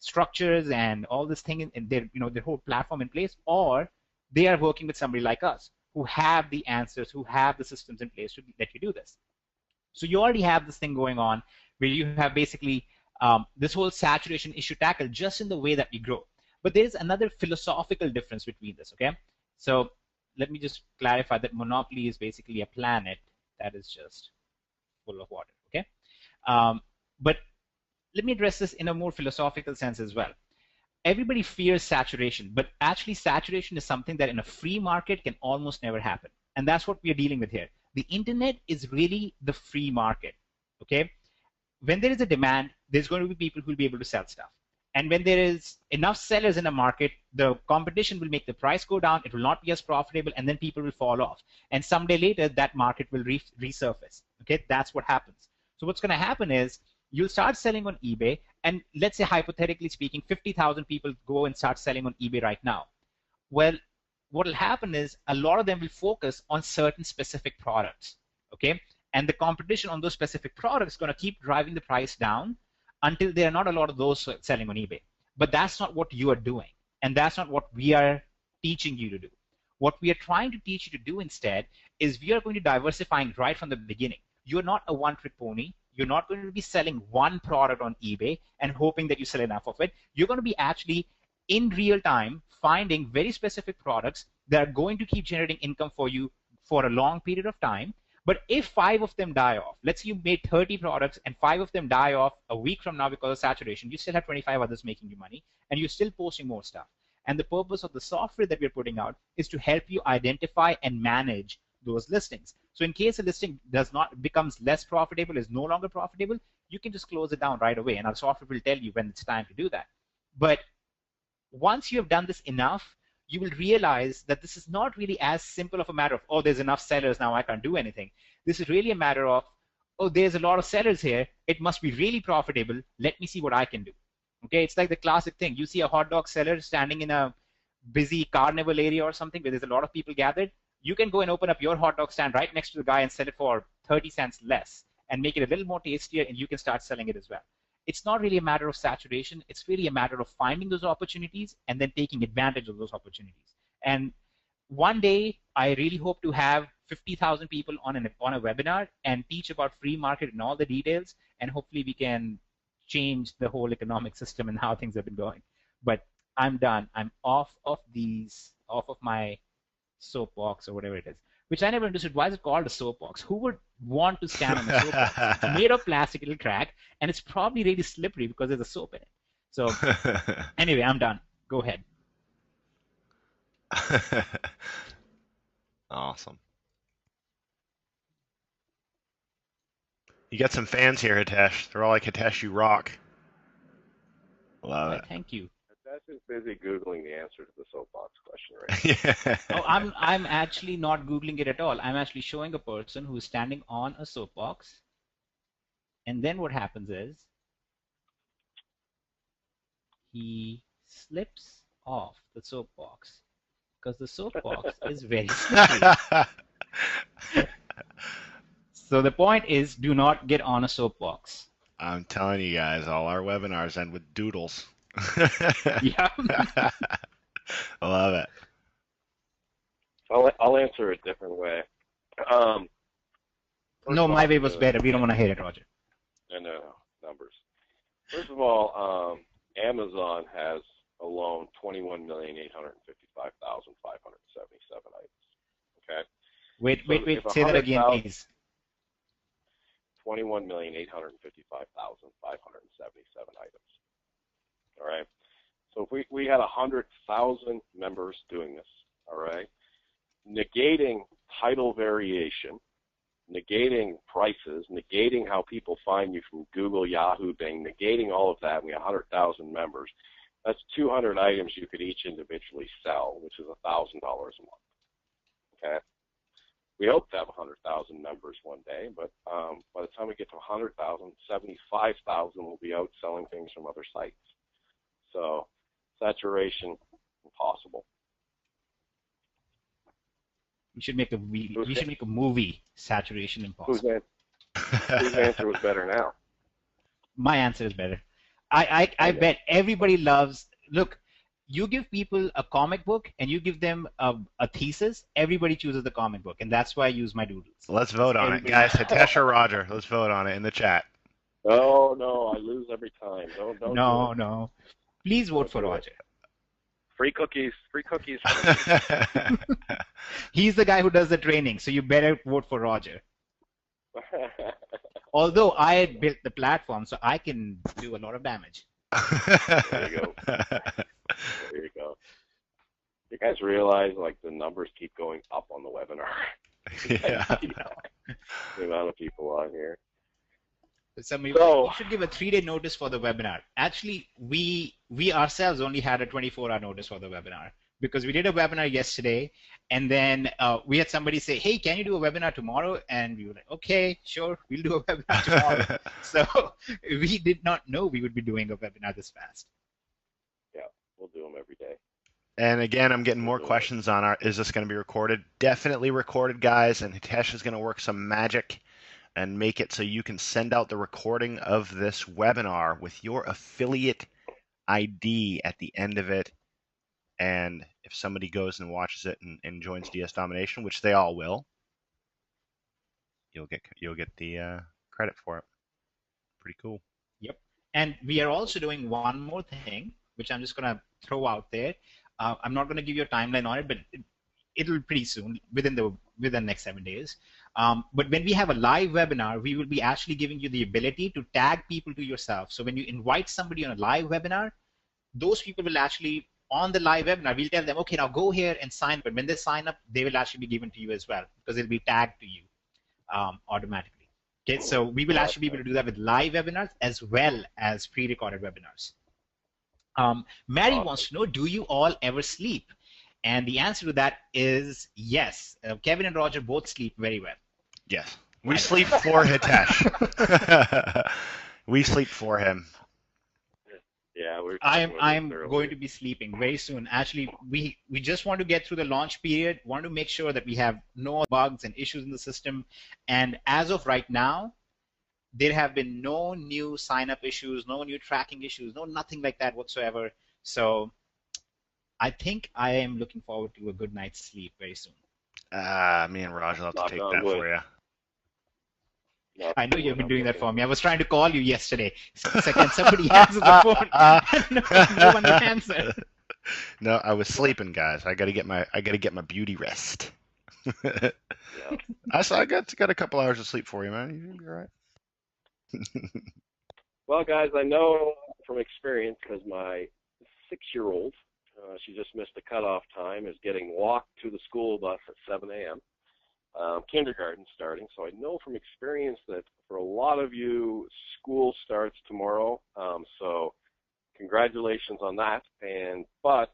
structures and all this thing in their, their whole platform in place, or they are working with somebody like us who have the answers, who have the systems in place to let you do this. So you already have this thing going on where you have basically this whole saturation issue tackled just in the way that we grow. But there is another philosophical difference between this, okay? So let me just clarify that Monopoly is basically a planet that is just full of water, okay? But let me address this in a more philosophical sense as well. Everybody fears saturation, but actually saturation is something that in a free market can almost never happen. And that's what we are dealing with here. The internet is really the free market, okay? When there is a demand, there's going to be people who will be able to sell stuff. And when there is enough sellers in a market, the competition will make the price go down, it will not be as profitable, and then people will fall off. And someday later, that market will resurface, okay? That's what happens. So what's going to happen is, you'll start selling on eBay, and let's say, hypothetically speaking, 50,000 people go and start selling on eBay right now. Well, what will happen is a lot of them will focus on certain specific products, okay? And the competition on those specific products is going to keep driving the price down until there are not a lot of those selling on eBay. But that's not what you are doing, and that's not what we are teaching you to do. What we are trying to teach you to do instead is we are going to diversifying right from the beginning. You're not a one-trick pony. You're not going to be selling one product on eBay and hoping that you sell enough of it. You're going to be actually in real time finding very specific products that are going to keep generating income for you for a long period of time. But if 5 of them die off, let's say you made 30 products and 5 of them die off a week from now because of saturation, you still have 25 others making you money, and you're still posting more stuff. And the purpose of the software that we're putting out is to help you identify and manage those listings. So in case a listing becomes less profitable, is no longer profitable, you can just close it down right away, and our software will tell you when it's time to do that. But once you have done this enough, you will realize that this is not really as simple of a matter of, oh, there's enough sellers now, I can't do anything. This is really a matter of, oh, there's a lot of sellers here, it must be really profitable, let me see what I can do. Okay, it's like the classic thing. You see a hot dog seller standing in a busy carnival area or something where there's a lot of people gathered, you can go and open up your hot dog stand right next to the guy and sell it for 30 cents less and make it a little more tastier, and you can start selling it as well. It's not really a matter of saturation. It's really a matter of finding those opportunities and then taking advantage of those opportunities. And one day, I really hope to have 50,000 people on a webinar and teach about free market and all the details, and hopefully we can change the whole economic system and how things have been going. But I'm done. I'm off of my soapbox or whatever it is, which I never understood. Why is it called a soapbox? Who would want to stand on a soapbox? It's made of plastic, it'll crack, and it's probably really slippery because there's a soap in it. So anyway, I'm done. Go ahead. Awesome. You got some fans here, Hitesh. They're all like, Hitesh, you rock. Love it. Thank you. That's just busy Googling the answer to the soapbox question right Yeah. Oh, I'm actually not Googling it at all. I'm actually showing a person who's standing on a soapbox. And then what happens is he slips off the soapbox because the soapbox is very slippery. So the point is, do not get on a soapbox. I'm telling you guys, all our webinars end with doodles. Yeah. I love it. I'll answer it a different way. No, my way was better. We don't want to hear it, Roger. No, numbers. First of all, Amazon has alone 21,855,577 items. Okay. Wait. if Say that again, 100,000 please. 21,855,577 items. All right. So if we had 100,000 members doing this, all right, negating title variation, negating prices, negating how people find you from Google, Yahoo, Bing, negating all of that, and we have 100,000 members, that's 200 items you could each individually sell, which is $1,000 a month. Okay. We hope to have 100,000 members one day, but by the time we get to 100,000, 75,000 will be out selling things from other sites. So saturation, impossible. We should make a movie, Saturation Impossible. Whose answer was better now? My answer is better. I bet everybody loves. Look, you give people a comic book and you give them a thesis. Everybody chooses the comic book, and that's why I use my doodles. Let's vote on it, guys. Hitesh or Roger? Let's vote on it in the chat. Oh no, I lose every time. Don't. No. Please vote for Roger. Free cookies. He's the guy who does the training, so you better vote for Roger. Although I had built the platform, so I can do a lot of damage. There you go. You guys realize, like, the numbers keep going up on the webinar. Yeah. The amount of people on here. We should give a 3-day notice for the webinar. Actually, we ourselves only had a 24-hour notice for the webinar because we did a webinar yesterday, and then we had somebody say, "Hey, can you do a webinar tomorrow?" And we were like, "Okay, sure, we'll do a webinar tomorrow." So we did not know we would be doing a webinar this fast. Yeah, we'll do them every day. And again, I'm getting more questions on is this going to be recorded? Definitely recorded, guys, and Hitesh is going to work some magic and make it so you can send out the recording of this webinar with your affiliate ID at the end of it. And if somebody goes and watches it and joins DS Domination, which they all will, you'll get the credit for it. Pretty cool. Yep. And we are also doing one more thing, which I'm just going to throw out there. I'm not going to give you a timeline on it, but it'll be pretty soon, within the next 7 days. But when we have a live webinar, we will be actually giving you the ability to tag people to yourself. So when you invite somebody on a live webinar, those people will actually, on the live webinar, we'll tell them, okay, now go here and sign up. But when they sign up, they will actually be given to you as well because it'll be tagged to you automatically. Okay, so we will actually be able to do that with live webinars as well as pre-recorded webinars. Mary wants to know, do you all ever sleep? And the answer to that is yes. Kevin and Roger both sleep very well. Yes. We sleep for Hitesh. We sleep for him. Yeah, I'm going to be sleeping very soon. Actually, we just want to get through the launch period, want to make sure that we have no bugs and issues in the system. And as of right now, there have been no new sign-up issues, no new tracking issues, nothing like that whatsoever. So I think I am looking forward to a good night's sleep very soon. Me and Raj will have to Knock take on that wood. for you. I know you've been doing that for me. I was trying to call you yesterday. Second, somebody answered the phone, and no one would answer. No, I was sleeping, guys. I gotta get my beauty rest. Yeah. I got a couple hours of sleep for you, man. You'll be all right. Well, guys, I know from experience because my 6-year-old, she just missed the cutoff time, is getting walked to the school bus at 7 a.m. Kindergarten starting. So I know from experience that for a lot of you, school starts tomorrow. So congratulations on that. But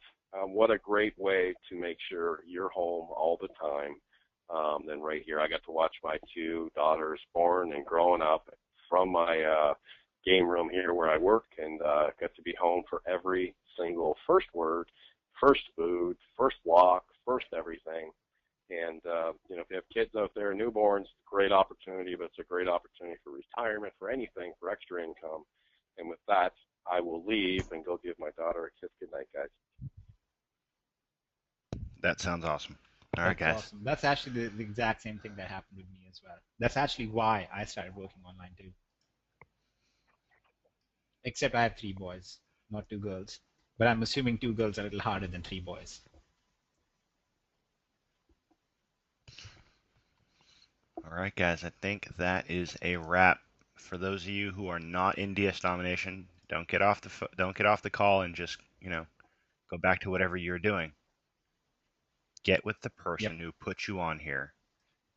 what a great way to make sure you're home all the time. Then right here, I got to watch my 2 daughters born and growing up from my game room here where I work, and got to be home for every single first word, first food, first walk, first everything. And if you have kids out there, newborns, great opportunity, but it's a great opportunity for retirement, for anything, for extra income. And with that, I will leave and go give my daughter a kiss goodnight, guys. That sounds awesome. All right, guys. Awesome. That's actually the exact same thing that happened with me as well. That's actually why I started working online too. Except I have 3 boys, not 2 girls. But I'm assuming 2 girls are a little harder than 3 boys. All right, guys. I think that is a wrap. For those of you who are not in DS Domination, don't get off the call and just go back to whatever you're doing. Get with the person who put you on here.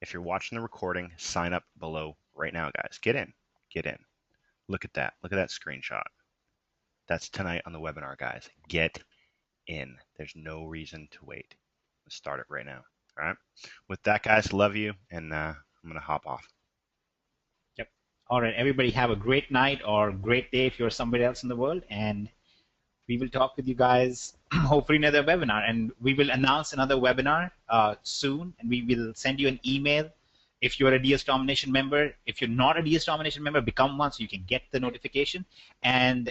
If you're watching the recording, sign up below right now, guys. Get in. Look at that. Look at that screenshot. That's tonight on the webinar, guys. Get in. There's no reason to wait. Let's start it right now. All right. With that, guys, love you, and I'm gonna hop off. Yep. All right, everybody, have a great night or great day if you're somewhere else in the world, and we will talk with you guys hopefully in another webinar, and we will announce another webinar soon, and we will send you an email if you're a DS Domination member. If you're not a DS Domination member, become one so you can get the notification, and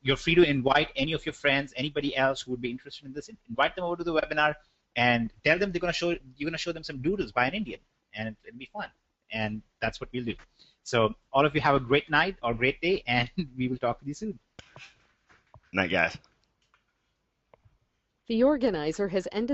you're free to invite any of your friends, anybody else who would be interested in this. Invite them over to the webinar and tell them you're going to show them some doodles by an Indian, and it'll be fun, and that's what we'll do. So all of you have a great night or great day, and we will talk with you soon. Night, guys. The organizer has ended